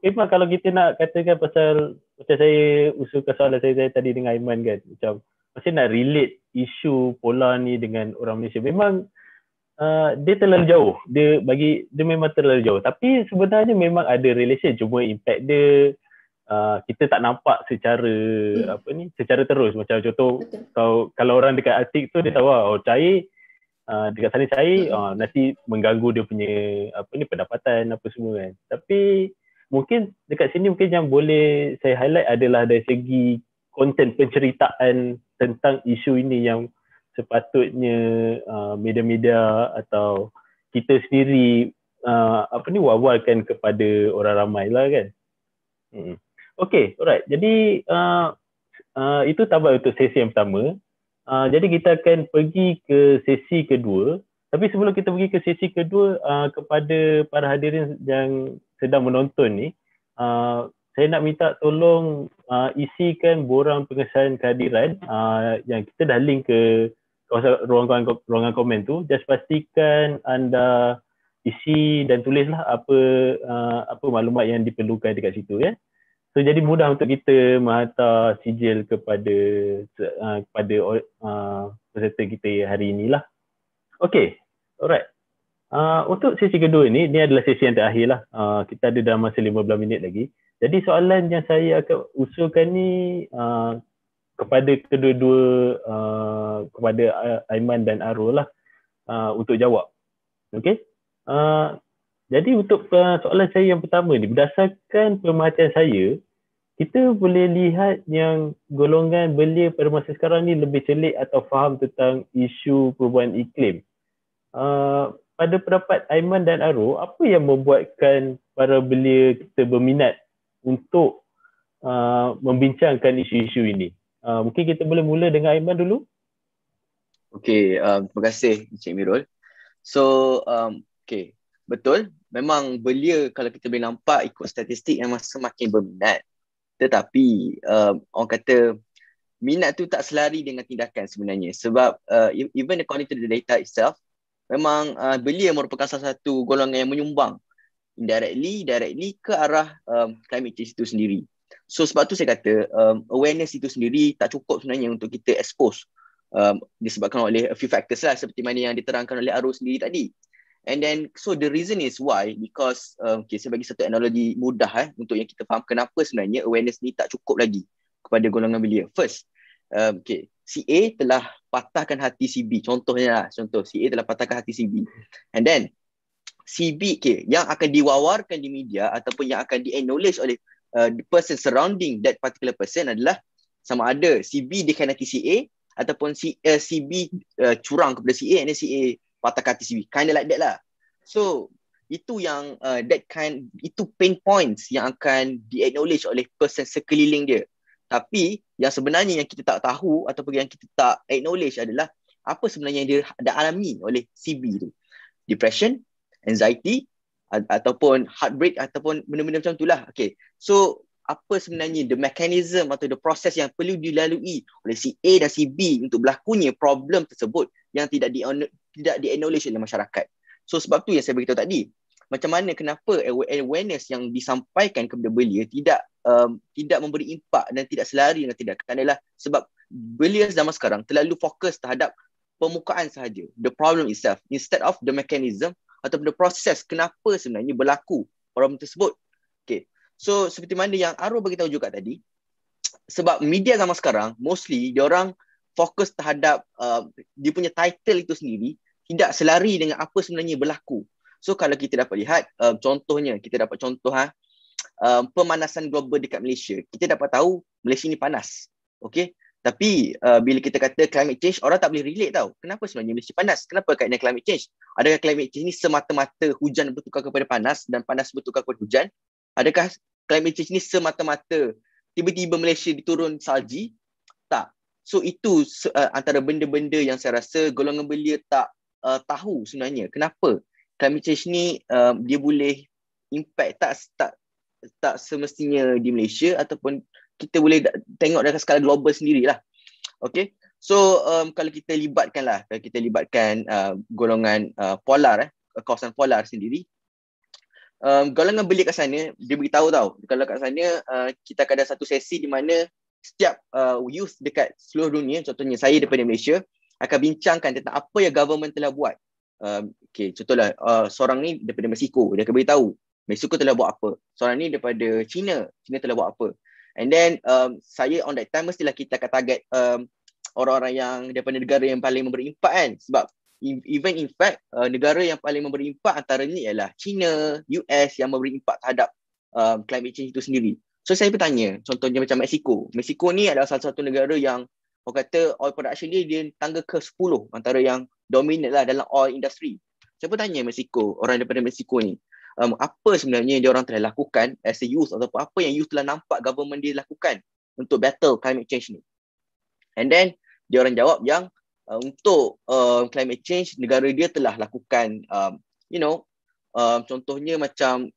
memang kalau kita nak katakan pasal macam saya usulkan soalan saya tadi dengan Aiman kan, macam macam nak relate isu polar ni dengan orang Malaysia, memang dia terlalu jauh. Dia memang terlalu jauh. Tapi sebenarnya memang ada relation, cuma impact dia kita tak nampak secara secara terus. Macam contoh kalau orang dekat Arctic tu dia tahu cair dekat sana cair nanti mengganggu dia punya pendapatan apa semua kan. Tapi mungkin dekat sini mungkin yang boleh saya highlight adalah dari segi konten penceritaan tentang isu ini yang sepatutnya media-media atau kita sendiri wawarkan kepada orang ramai lah kan. Okay, alright. Jadi itu tamat untuk sesi yang pertama. Jadi kita akan pergi ke sesi kedua. Tapi sebelum kita pergi ke sesi kedua, kepada para hadirin yang sedang menonton ni, saya nak minta tolong isikan borang pengesahan kehadiran yang kita dah link ke ruangan komen tu. Just pastikan anda isi dan tulislah apa maklumat yang diperlukan dekat situ ya. So jadi mudah untuk kita menghantar sijil kepada peserta kita hari inilah. Okay, alright. Untuk sesi kedua ni adalah sesi yang terakhir lah. Kita ada dalam masa 15 minit lagi. Jadi soalan yang saya akan usulkan ni kepada kedua-dua, kepada Aiman dan Aro lah untuk jawab. Okay. Jadi untuk soalan saya yang pertama ni, berdasarkan pemerhatian saya, kita boleh lihat yang golongan belia pada masa sekarang ni lebih celik atau faham tentang isu perubahan iklim. Pada pendapat Aiman dan Aro, apa yang membuatkan para belia kita berminat untuk membincangkan isu-isu ini? Mungkin kita boleh mula dengan Aiman dulu. Okay, terima kasih Encik Mirul. So, okay, betul. Memang belia kalau kita boleh nampak ikut statistik memang semakin berminat. Tetapi orang kata minat tu tak selari dengan tindakan sebenarnya. Sebab even according to the data itself, memang belia merupakan salah satu golongan yang menyumbang directly ke arah climate change itu sendiri. So sebab tu saya kata awareness itu sendiri tak cukup sebenarnya untuk kita expose. Disebabkan oleh a few factors lah seperti mana yang diterangkan oleh Aro sendiri tadi. And then so the reason is why, because saya bagi satu analogi mudah untuk yang kita faham kenapa sebenarnya awareness ni tak cukup lagi kepada golongan belia. First, CA telah patahkan hati CB. Contohnya CA telah patahkan hati CB. And then CB yang akan diwawarkan di media ataupun yang akan di-acknowledge oleh the person surrounding that particular person adalah sama ada CB dikhianati CA ataupun CB curang kepada CA and then CA patahkan hati CB. Kind of like that lah. So itu yang itu pain points yang akan di-acknowledge oleh person sekeliling dia. Tapi yang sebenarnya yang kita tak tahu ataupun yang kita tak acknowledge adalah apa sebenarnya yang dia dah alami oleh CB tu. Depression, anxiety, ataupun heartbreak ataupun benda-benda macam itulah. Okay. So apa sebenarnya the mechanism atau the process yang perlu dilalui oleh si A dan si B untuk berlakunya problem tersebut yang tidak di-acknowledge oleh masyarakat. So sebab tu yang saya beritahu tadi, macam mana kenapa awareness yang disampaikan kepada belia tidak memberi impak dan tidak selari dengan tindakan adalah sebab belia zaman sekarang terlalu fokus terhadap permukaan sahaja, the problem itself, instead of the mechanism atau the process kenapa sebenarnya berlaku problem tersebut. Okay. So seperti mana yang Arul beritahu juga tadi, sebab media zaman sekarang mostly diorang fokus terhadap dia punya title itu sendiri, tidak selari dengan apa sebenarnya berlaku. So kalau kita dapat lihat contohnya, kita dapat contoh pemanasan global dekat Malaysia. Kita dapat tahu Malaysia ni panas. Okay. Tapi bila kita kata climate change, orang tak boleh relate tau. Kenapa sebenarnya Malaysia panas? Kenapa kaitan climate change? Adakah climate change ni semata-mata hujan bertukar kepada panas dan panas bertukar kepada hujan? Adakah climate change ni semata-mata tiba-tiba Malaysia diturun salji? Tak. So itu antara benda-benda yang saya rasa golongan belia tak tahu sebenarnya. Kenapa climate change ni dia boleh impact tak semestinya di Malaysia ataupun kita boleh tengok dari skala global sendirilah. Okay. So kalau kita libatkan golongan polar, kawasan polar sendiri, golongan belia kat sana, dia beritahu tau, kalau kat sana kita akan ada satu sesi di mana setiap youth dekat seluruh dunia, contohnya saya daripada Malaysia, akan bincangkan tentang apa yang government telah buat. Okay, contohlah seorang ni daripada Mexico, dia akan beritahu Mexico telah buat apa. Seorang ni daripada China telah buat apa. And then saya on that time mestilah kita akan target orang-orang yang daripada negara yang paling memberi impak kan. Sebab even in fact negara yang paling memberi impak antaranya ialah China, US yang memberi impak terhadap climate change itu sendiri. So saya bertanya, contohnya macam Mexico. Mexico ni adalah salah satu negara yang orang kata oil production dia tangga ke 10 antara yang dominant lah dalam oil industry. Saya bertanya Mexico, orang daripada Mexico ni, apa sebenarnya dia orang telah lakukan as a youth ataupun apa yang youth telah nampak government dia lakukan untuk battle climate change ni. And then dia orang jawab yang untuk climate change negara dia telah lakukan contohnya macam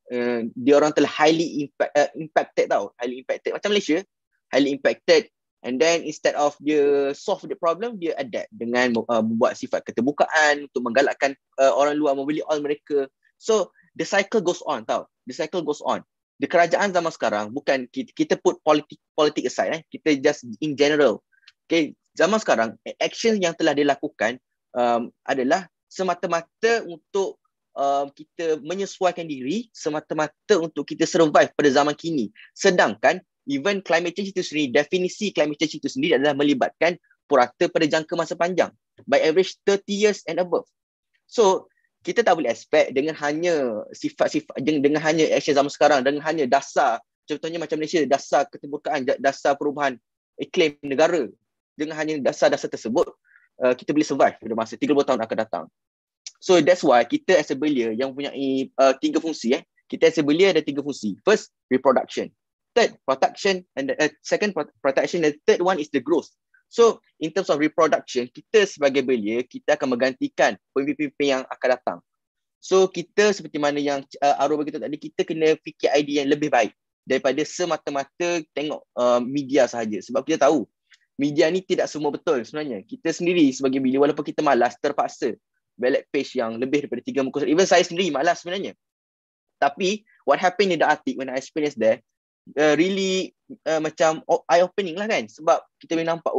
dia orang telah highly impacted tau, highly impacted macam Malaysia, highly impacted. And then instead of dia solve the problem, dia adapt dengan membuat sifat keterbukaan untuk menggalakkan orang luar membeli oil mereka. So the cycle goes on tau. The cycle goes on. The kerajaan zaman sekarang, bukan kita put politik aside, kita just in general. Okay, zaman sekarang action yang telah dilakukan adalah semata-mata untuk kita menyesuaikan diri, semata-mata untuk kita survive pada zaman kini. Sedangkan even climate change itu sendiri, definisi climate change itu sendiri adalah melibatkan purata pada jangka masa panjang, by average 30 years and above. So kita tak boleh expect dengan hanya sifat-sifat, dengan hanya action zaman sekarang, dengan hanya dasar, contohnya macam Malaysia, dasar keterbukaan, dasar perubahan iklim negara, dengan hanya dasar-dasar tersebut, kita boleh survive pada masa 30 tahun akan datang. So that's why kita as a belia yang mempunyai 3 fungsi. Kita as a belia ada 3 fungsi. First, reproduction. Third, protection. And second, protection. And third one is the growth. So in terms of reproduction, kita sebagai belia, kita akan menggantikan pemimpin-pemimpin yang akan datang. So kita seperti mana yang Arul beritahu tadi, kita kena fikir idea yang lebih baik daripada semata-mata tengok media sahaja. Sebab kita tahu media ni tidak semua betul sebenarnya. Kita sendiri sebagai belia, walaupun kita malas, terpaksa ballot page yang lebih daripada 3 muka surat. Even saya sendiri malas sebenarnya. Tapi what happened in the Arctic when I experienced there, really macam eye-opening lah kan. Sebab kita boleh nampak,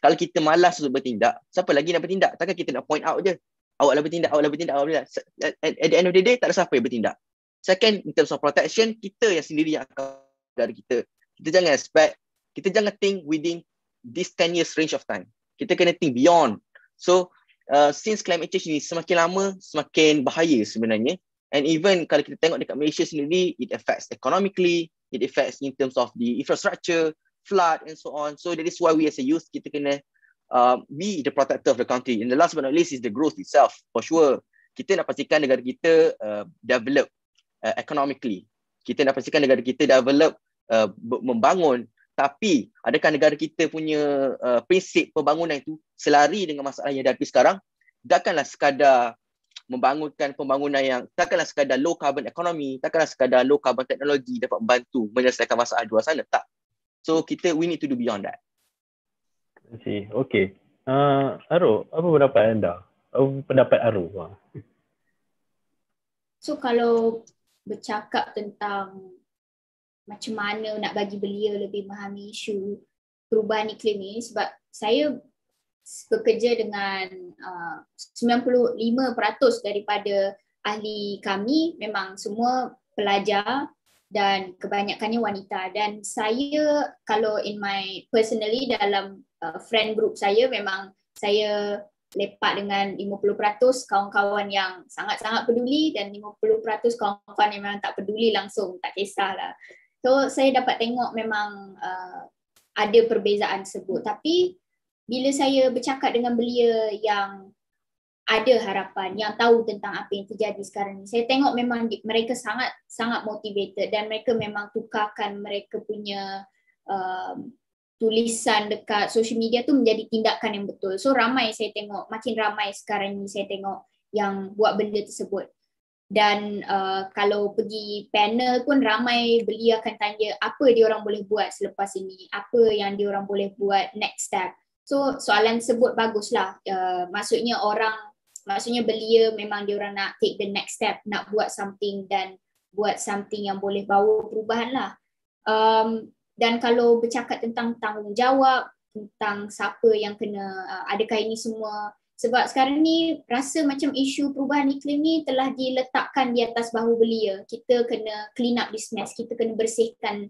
kalau kita malas untuk bertindak, siapa lagi nak bertindak? Takkan kita nak point out je, awaklah bertindak, awaklah bertindak, awaklah bertindak. At the end of the day, tak ada siapa yang bertindak. Second, in terms of protection, kita yang sendiri yang akan dari kita. Kita jangan expect, kita jangan think within this 10 years range of time. Kita kena think beyond. So since climate change ni semakin lama semakin bahaya sebenarnya, and even kalau kita tengok dekat Malaysia sendiri, it affects economically, it affects in terms of the infrastructure, flood and so on. So that is why we as a youth, kita kena be the protector of the country. And the last but not least is the growth itself, for sure. kita nak pastikan negara kita develop economically. Kita nak pastikan negara kita develop membangun. Tapi adakah negara kita punya prinsip pembangunan itu selari dengan masalah yang dihadapi sekarang? Takkanlah sekadar membangunkan pembangunan yang, takkanlah sekadar low carbon economy, takkanlah sekadar low carbon teknologi dapat membantu menyelesaikan masalah di luar sana. Tak. So we need to do beyond that. Okay. Aro, apa pendapat anda? Apa pendapat Aro? So kalau bercakap tentang macam mana nak bagi belia lebih memahami isu perubahan iklim ni, sebab saya bekerja dengan 95% daripada ahli kami memang semua pelajar dan kebanyakannya wanita, dan saya kalau in my personally dalam friend group saya memang saya lepak dengan 50% kawan-kawan yang sangat-sangat peduli dan 50% kawan-kawan yang memang tak peduli langsung, tak kisahlah. So saya dapat tengok memang ada perbezaan tersebut. Tapi bila saya bercakap dengan belia yang ada harapan, yang tahu tentang apa yang terjadi sekarang ni, saya tengok memang mereka sangat motivated dan mereka memang tukarkan mereka punya tulisan dekat social media tu menjadi tindakan yang betul. So ramai saya tengok, makin ramai sekarang ni saya tengok yang buat benda tersebut. Dan kalau pergi panel pun ramai belia akan tanya apa dia orang boleh buat selepas ini, apa yang dia orang boleh buat next step. So soalan tersebut baguslah. Maksudnya belia memang dia orang nak take the next step, nak buat something dan buat something yang boleh bawa perubahan lah. Dan kalau bercakap tentang tanggungjawab, tentang siapa yang kena, adakah ini semua, sebab sekarang ni rasa macam isu perubahan iklim ni telah diletakkan di atas bahu belia. Kita kena clean up this mess, kita kena bersihkan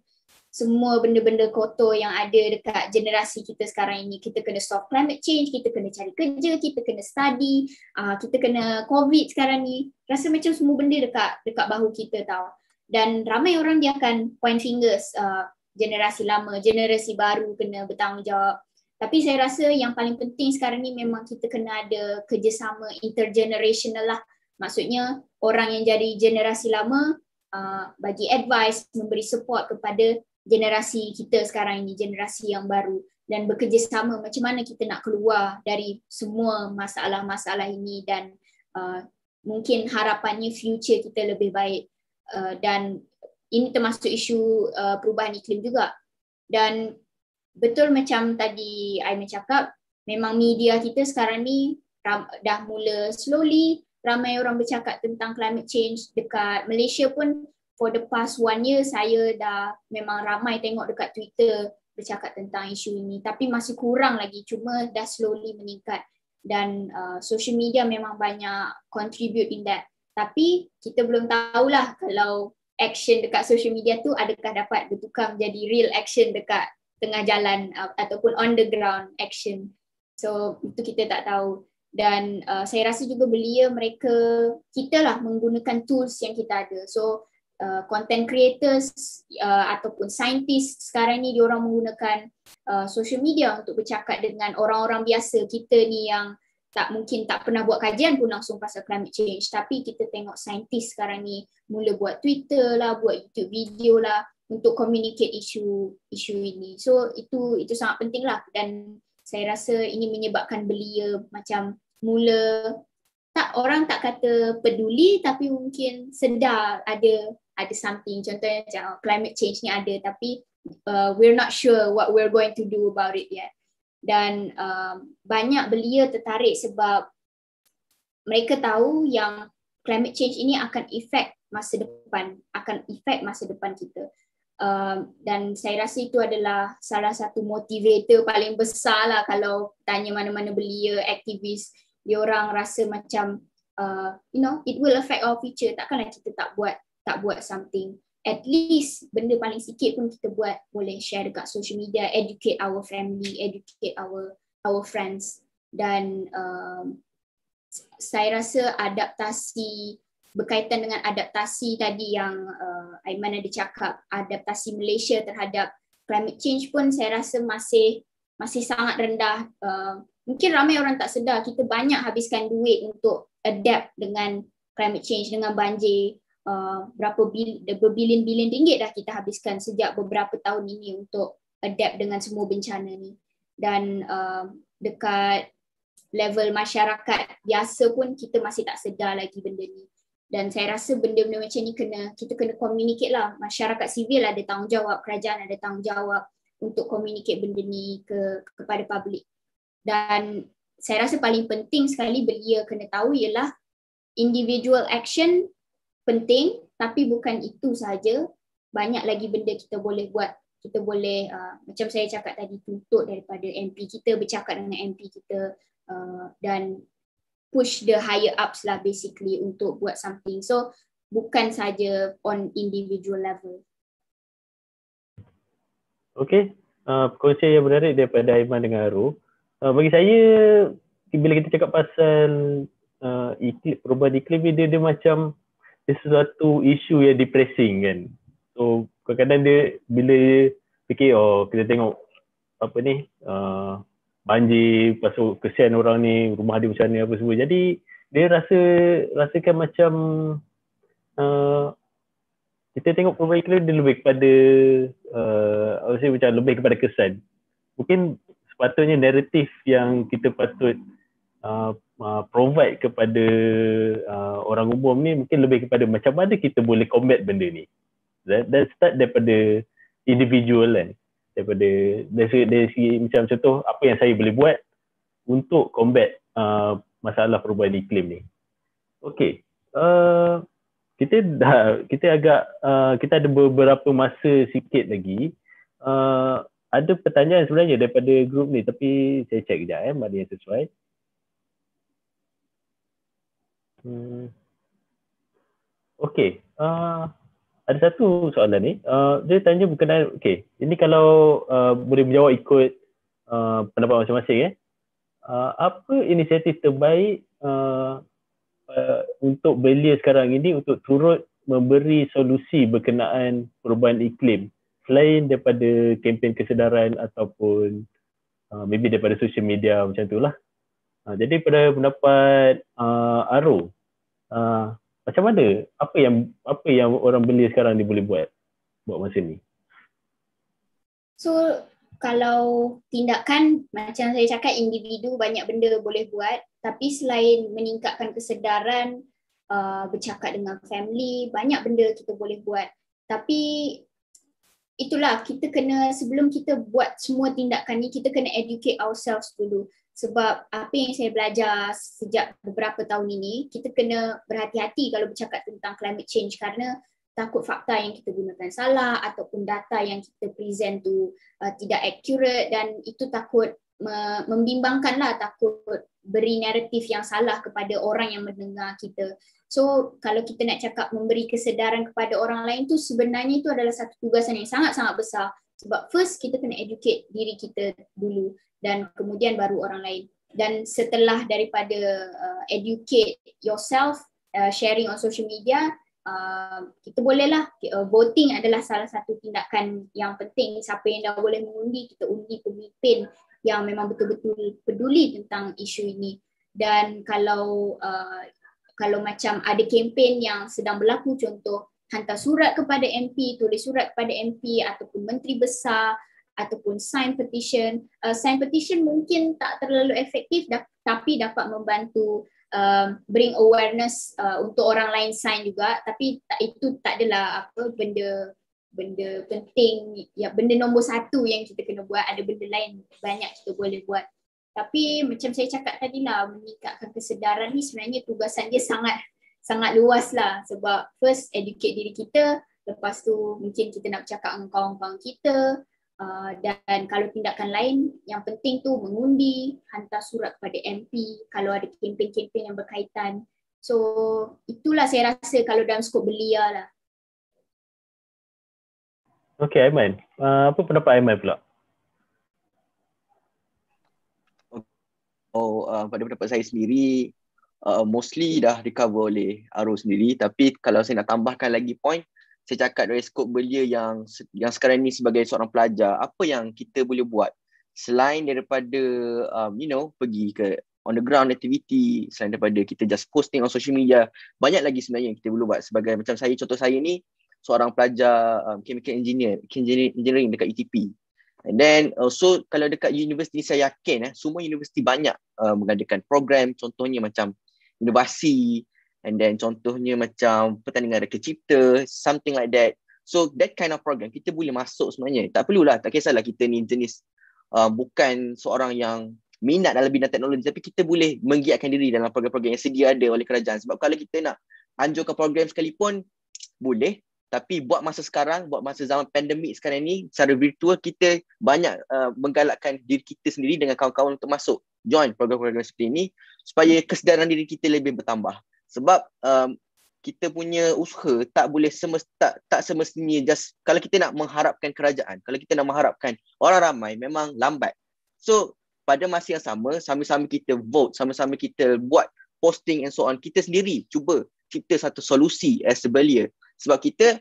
semua benda-benda kotor yang ada dekat generasi kita sekarang ini. Kita kena stop climate change, kita kena cari kerja, kita kena study, kita kena COVID sekarang ni. Rasa macam semua benda dekat bahu kita tau. Dan ramai orang dia akan point fingers, generasi lama, generasi baru kena bertanggungjawab. Tapi saya rasa yang paling penting sekarang ni memang kita kena ada kerjasama intergenerational lah. Maksudnya orang yang jadi generasi lama bagi advice, memberi support kepada generasi kita sekarang ini, generasi yang baru, dan bekerjasama macam mana kita nak keluar dari semua masalah-masalah ini dan mungkin harapannya future kita lebih baik. Dan ini termasuk isu perubahan iklim juga. Dan betul macam tadi Aiman cakap, memang media kita sekarang ni dah mula slowly ramai orang bercakap tentang climate change. Dekat Malaysia pun for the past 1 year saya dah memang ramai tengok dekat Twitter bercakap tentang isu ini. Tapi masih kurang lagi, cuma dah slowly meningkat. Dan social media memang banyak contribute in that. Tapi kita belum tahulah kalau action dekat social media tu adakah dapat bertukar menjadi real action dekat tengah jalan ataupun on the ground action. So itu kita tak tahu. Dan saya rasa juga belia kita lah menggunakan tools yang kita ada. So content creators ataupun scientists sekarang ni diorang menggunakan social media untuk bercakap dengan orang-orang biasa. Kita ni yang mungkin tak pernah buat kajian pun langsung pasal climate change, tapi kita tengok saintis sekarang ni mula buat Twitter lah, buat YouTube video lah untuk communicate isu ini. So itu sangat penting lah, dan saya rasa ini menyebabkan belia macam mula orang tak kata peduli tapi mungkin sedar ada something. Contohnya macam climate change ni ada tapi we're not sure what we're going to do about it yet. Dan banyak belia tertarik sebab mereka tahu yang climate change ini akan efek masa depan kita. Dan saya rasa itu adalah salah satu motivator paling besar lah. Kalau tanya mana-mana belia, aktivis, dia orang rasa macam it will affect our future. Takkanlah kita tak buat something. At least benda paling sikit pun kita buat, boleh share dekat social media, educate our family, educate our friends. Dan saya rasa berkaitan dengan adaptasi tadi yang Aiman ada cakap, adaptasi Malaysia terhadap climate change pun saya rasa masih sangat rendah. Mungkin ramai orang tak sedar kita banyak habiskan duit untuk adapt dengan climate change, dengan banjir. Berbilion-bilion ringgit dah kita habiskan sejak beberapa tahun ini untuk adapt dengan semua bencana ni. Dan dekat level masyarakat biasa pun kita masih tak sedar lagi benda ni. Dan saya rasa benda-benda macam ni kita kena communicate lah. Masyarakat sivil ada tanggungjawab, kerajaan ada tanggungjawab untuk communicate benda ni kepada public. Dan saya rasa paling penting sekali belia kena tahu ialah individual action penting, tapi bukan itu sahaja. Banyak lagi benda kita boleh buat. Kita boleh, macam saya cakap tadi, tuntut daripada MP kita, bercakap dengan MP kita, dan push the higher ups lah basically untuk buat something. So bukan saja on individual level. Okay, perkongsian yang menarik daripada Aiman dengan Aro. Bagi saya, bila kita cakap pasal perubahan iklim ni, dia macam sesuatu isu yang depressing kan. So kadang-kadang dia bila fikir kita tengok apa ni banjir, pasal kesian orang ni, rumah dia macam ni apa semua. Jadi dia rasakan macam kita tengok perubahan iklim dia lebih kepada macam lebih kepada kesan. Mungkin sepatutnya naratif yang kita patut provide kepada orang umum ni mungkin lebih kepada macam mana kita boleh combat benda ni. That start daripada individual kan. Daripada dari segi macam contoh apa yang saya boleh buat untuk combat masalah perubahan iklim ni. Okey. Kita ada beberapa masa sikit lagi. Ada pertanyaan sebenarnya daripada grup ni, tapi saya check kejap mana yang sesuai. Okey. Ada satu soalan ni. Dia tanya berkenaan, ini kalau boleh menjawab ikut pendapat masing-masing. Apa inisiatif terbaik untuk belia sekarang ini untuk turut memberi solusi berkenaan perubahan iklim selain daripada kempen kesedaran ataupun maybe daripada social media macam tu lah. Jadi pada pendapat Aro, macam mana? Apa yang orang belia sekarang ni boleh buat masa ni? So kalau tindakan macam saya cakap, individu banyak benda boleh buat, tapi selain meningkatkan kesedaran, bercakap dengan family, banyak benda kita boleh buat. Tapi itulah, kita kena, sebelum kita buat semua tindakan ni, kita kena educate ourselves dulu. Sebab apa yang saya belajar sejak beberapa tahun ini, kita kena berhati-hati kalau bercakap tentang climate change, kerana takut fakta yang kita gunakan salah ataupun data yang kita present tu tidak accurate, dan itu takut membimbangkan lah, takut beri naratif yang salah kepada orang yang mendengar kita. So kalau kita nak cakap memberi kesedaran kepada orang lain tu, sebenarnya itu adalah satu tugasan yang sangat-sangat besar. Sebab first kita kena educate diri kita dulu, dan kemudian baru orang lain. Dan setelah daripada educate yourself, sharing on social media, kita bolehlah, voting adalah salah satu tindakan yang penting. Siapa yang dah boleh mengundi, kita undi pemimpin yang memang betul-betul peduli tentang isu ini. Dan kalau macam ada kempen yang sedang berlaku, contoh hantar surat kepada MP, tulis surat kepada MP ataupun menteri besar, ataupun sign petition. Sign petition mungkin tak terlalu efektif, tapi dapat membantu bring awareness untuk orang lain sign juga. Tapi itu tak adalah benda penting, ya, benda nombor satu yang kita kena buat. Ada benda lain banyak kita boleh buat. Tapi macam saya cakap tadi lah, meningkatkan kesedaran ni sebenarnya tugasan dia sangat luas lah. Sebab first educate diri kita, lepas tu mungkin kita nak bercakap dengan kawan-kawan kita, dan kalau tindakan lain yang penting tu mengundi, hantar surat kepada MP kalau ada kempen-kempen yang berkaitan. So itulah saya rasa kalau dalam skop belia lah. Okay, Aiman. Apa pendapat Aiman pula? Pada pendapat saya sendiri, mostly dah recover oleh Aro sendiri. Tapi kalau saya nak tambahkan lagi point, saya cakap dari skop belia yang sekarang ni sebagai seorang pelajar, apa yang kita boleh buat selain daripada pergi ke on the ground activity, selain daripada kita just posting on social media. Banyak lagi sebenarnya yang kita perlu buat. Sebagai macam saya, contoh saya ni seorang pelajar chemical engineering dekat UTP. And then also kalau dekat universiti saya yakin semua universiti banyak mengadakan program, contohnya macam inovasi, and then contohnya macam pertandingan reka cipta, something like that. So that kind of program kita boleh masuk sebenarnya. Tak perlulah, tak kisahlah kita ni jenis bukan seorang yang minat dalam bidang teknologi, tapi kita boleh menggiatkan diri dalam program-program yang sedia ada oleh kerajaan. Sebab kalau kita nak anjurkan program sekalipun boleh, tapi buat masa sekarang, buat masa zaman pandemik sekarang ni, secara virtual kita banyak menggalakkan diri kita sendiri dengan kawan-kawan untuk masuk join program-program seperti ini supaya kesedaran diri kita lebih bertambah. Sebab kita punya usaha tak boleh tak semestinya just kalau kita nak mengharapkan kerajaan, kalau kita nak mengharapkan orang ramai, memang lambat. So pada masa yang sama-sama kita vote, sama-sama kita buat posting and so on, kita sendiri cuba cipta satu solusi as a belia. Sebab kita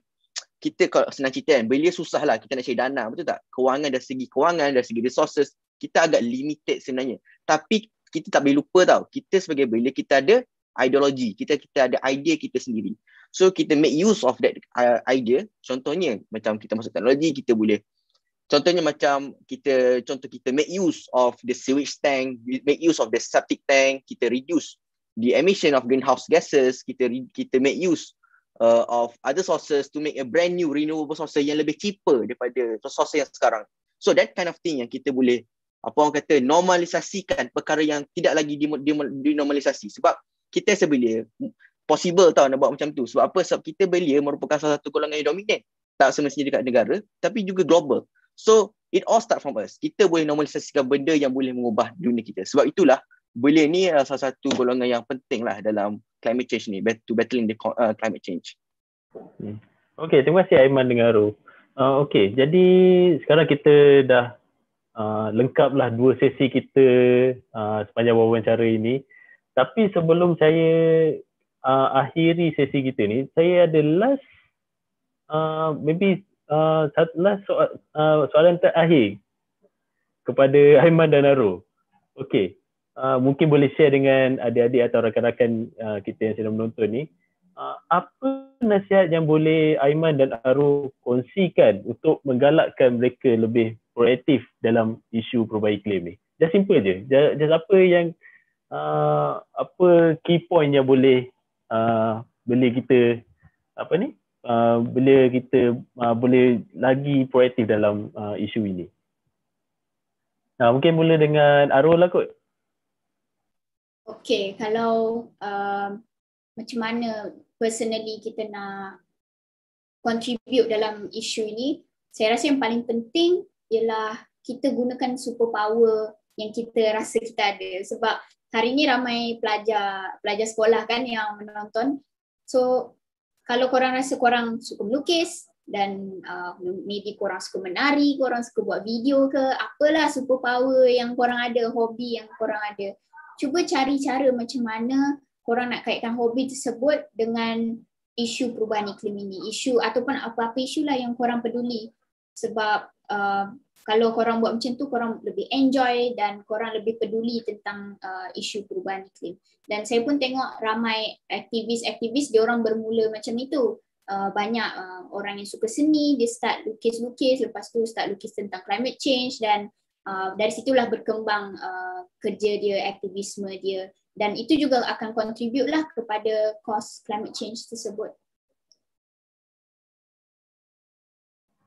kalau senang cerita kan, belia susah lah kita nak cari dana, betul tak? Dari segi resources, kita agak limited sebenarnya. Tapi kita tak boleh lupa tau, kita sebagai belia kita ada ideologi, kita ada idea kita sendiri. So kita make use of that idea. Contohnya macam kita masuk teknologi, kita boleh contohnya macam kita make use of the sewage tank, make use of the septic tank, kita reduce the emission of greenhouse gases, kita make use of other sources to make a brand new renewable source yang lebih cheaper daripada source yang sekarang. So that kind of thing yang kita boleh normalisasikan perkara yang tidak lagi dinormalisasi. Sebab kita sebelia possible tau nak buat macam tu. Sebab apa? Sebab kita belia merupakan salah satu golongan yang dominan, tak semestinya dekat negara tapi juga global. So it all start from us. Kita boleh normalisasikan benda yang boleh mengubah dunia kita. Sebab itulah belia ni salah satu golongan yang penting lah dalam climate change ni, to battling the climate change. Okay, terima kasih Aiman dengan Aro. Okay, jadi sekarang kita dah lengkap lah 2 sesi kita sepanjang wawancara ini. Tapi sebelum saya akhiri sesi kita ni, saya ada last soalan terakhir kepada Aiman dan Aro. Okay, mungkin boleh share dengan adik-adik atau rakan-rakan kita yang sedang menonton ni, apa nasihat yang boleh Aiman dan Aro kongsikan untuk menggalakkan mereka lebih proaktif dalam isu perubahan iklim ni? Just simple je. Just apa yang apa key point yang boleh kita boleh lagi proaktif dalam isu ini. Mungkin mula dengan Aro lah kot. Okay, kalau macam mana personally kita nak contribute dalam isu ini, saya rasa yang paling penting ialah kita gunakan superpower yang kita rasa kita ada. Sebab hari ni ramai pelajar sekolah kan yang menonton. So kalau korang rasa korang suka melukis dan maybe korang suka menari, korang suka buat video ke, apalah superpower yang korang ada, hobi yang korang ada, cuba cari cara macam mana korang nak kaitkan hobi tersebut dengan isu perubahan iklim ini, isu ataupun apa-apa isu lah yang korang peduli. Sebab kalau korang buat macam tu, korang lebih enjoy dan korang lebih peduli tentang isu perubahan iklim. Dan saya pun tengok ramai aktivis-aktivis, dia orang bermula macam itu. Banyak orang yang suka seni, dia start lukis-lukis, lepas tu start lukis tentang climate change, dan dari situlah berkembang kerja dia, aktivisme dia, dan itu juga akan contribute lah kepada cause climate change tersebut.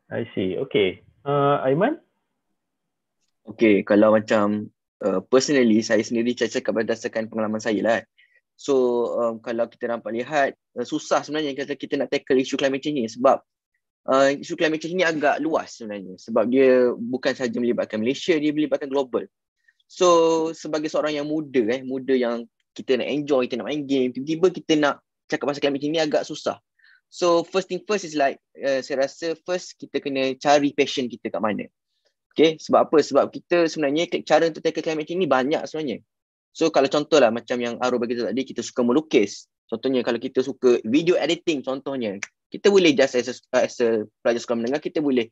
I see. Okay. Aiman? Okay, kalau macam personally, saya sendiri cakap berdasarkan pengalaman saya lah. So kalau kita nampak lihat, susah sebenarnya kalau kita nak tackle isu climate change ni. Sebab isu climate change ni agak luas sebenarnya. Sebab dia bukan sahaja melibatkan Malaysia, dia melibatkan global. So sebagai seorang yang muda yang kita nak enjoy, kita nak main game, tiba-tiba kita nak cakap pasal climate change ni agak susah. So first thing first is like, saya rasa first kita kena cari passion kita kat mana. Okay, sebab apa? Sebab kita sebenarnya cara untuk tackle climate change ni banyak sebenarnya. So kalau contohlah macam yang Aro bagi tadi, kita suka melukis. Contohnya kalau kita suka video editing contohnya, kita boleh just as a pelajar sekolah menengah, kita boleh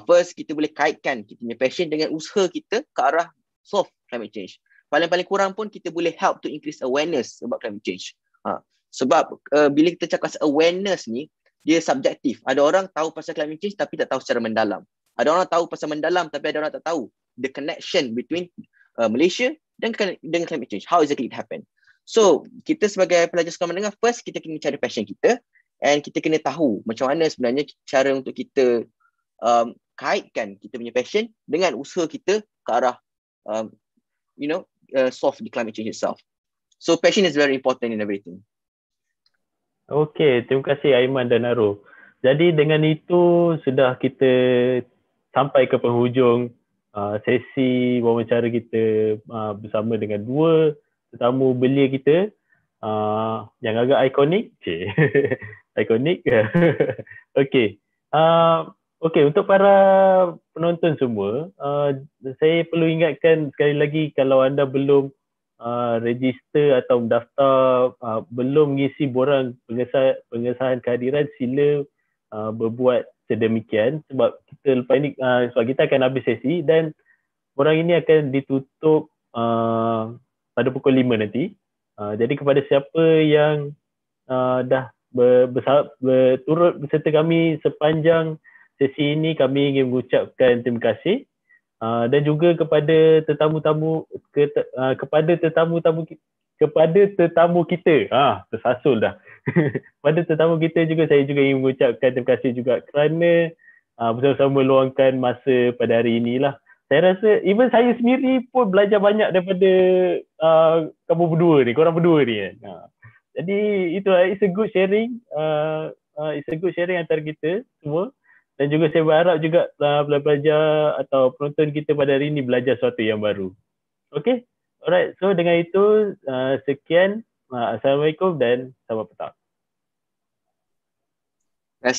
first kita boleh kaitkan kita punya passion dengan usaha kita ke arah solve climate change. paling-paling kurang pun kita boleh help to increase awareness about climate change. Sebab bila kita cakap pasal awareness ni, dia subjektif. Ada orang tahu pasal climate change tapi tak tahu secara mendalam. Ada orang tahu pasal mendalam tapi ada orang tak tahu the connection between Malaysia dengan climate change. How exactly it happen. So, kita sebagai pelajar sekolah menengah, first kita kena cari passion kita and kita kena tahu macam mana sebenarnya cara untuk kita kaitkan kita punya passion dengan usaha kita ke arah solve the climate change itself. So, passion is very important in everything. Okay, terima kasih Aiman dan Naro. Jadi dengan itu sudah kita sampai ke penghujung sesi wawancara kita bersama dengan dua tetamu belia kita yang agak ikonik. Ikonik. Okay. Okay, untuk para penonton semua, saya perlu ingatkan sekali lagi kalau anda belum register atau mendaftar, belum mengisi borang pengesahan kehadiran, sila berbuat sedemikian sebab kita lepas ini sebab kita akan habis sesi dan borang ini akan ditutup pada pukul 5 nanti. Jadi kepada siapa yang dah berturut beserta kami sepanjang sesi ini, kami ingin mengucapkan terima kasih. Dan juga kepada tetamu kita, tersasul dah. Kepada tetamu kita juga, saya juga ingin mengucapkan terima kasih juga kerana bersama-sama meluangkan masa pada hari inilah. Saya rasa even saya sendiri pun belajar banyak daripada kamu berdua ni, korang berdua ni kan. Jadi itulah, it's a good sharing, antara kita semua. Dan juga saya berharap juga pelajar atau penonton kita pada hari ini belajar sesuatu yang baru. Okay? Alright, so dengan itu sekian. Assalamualaikum dan selamat petang.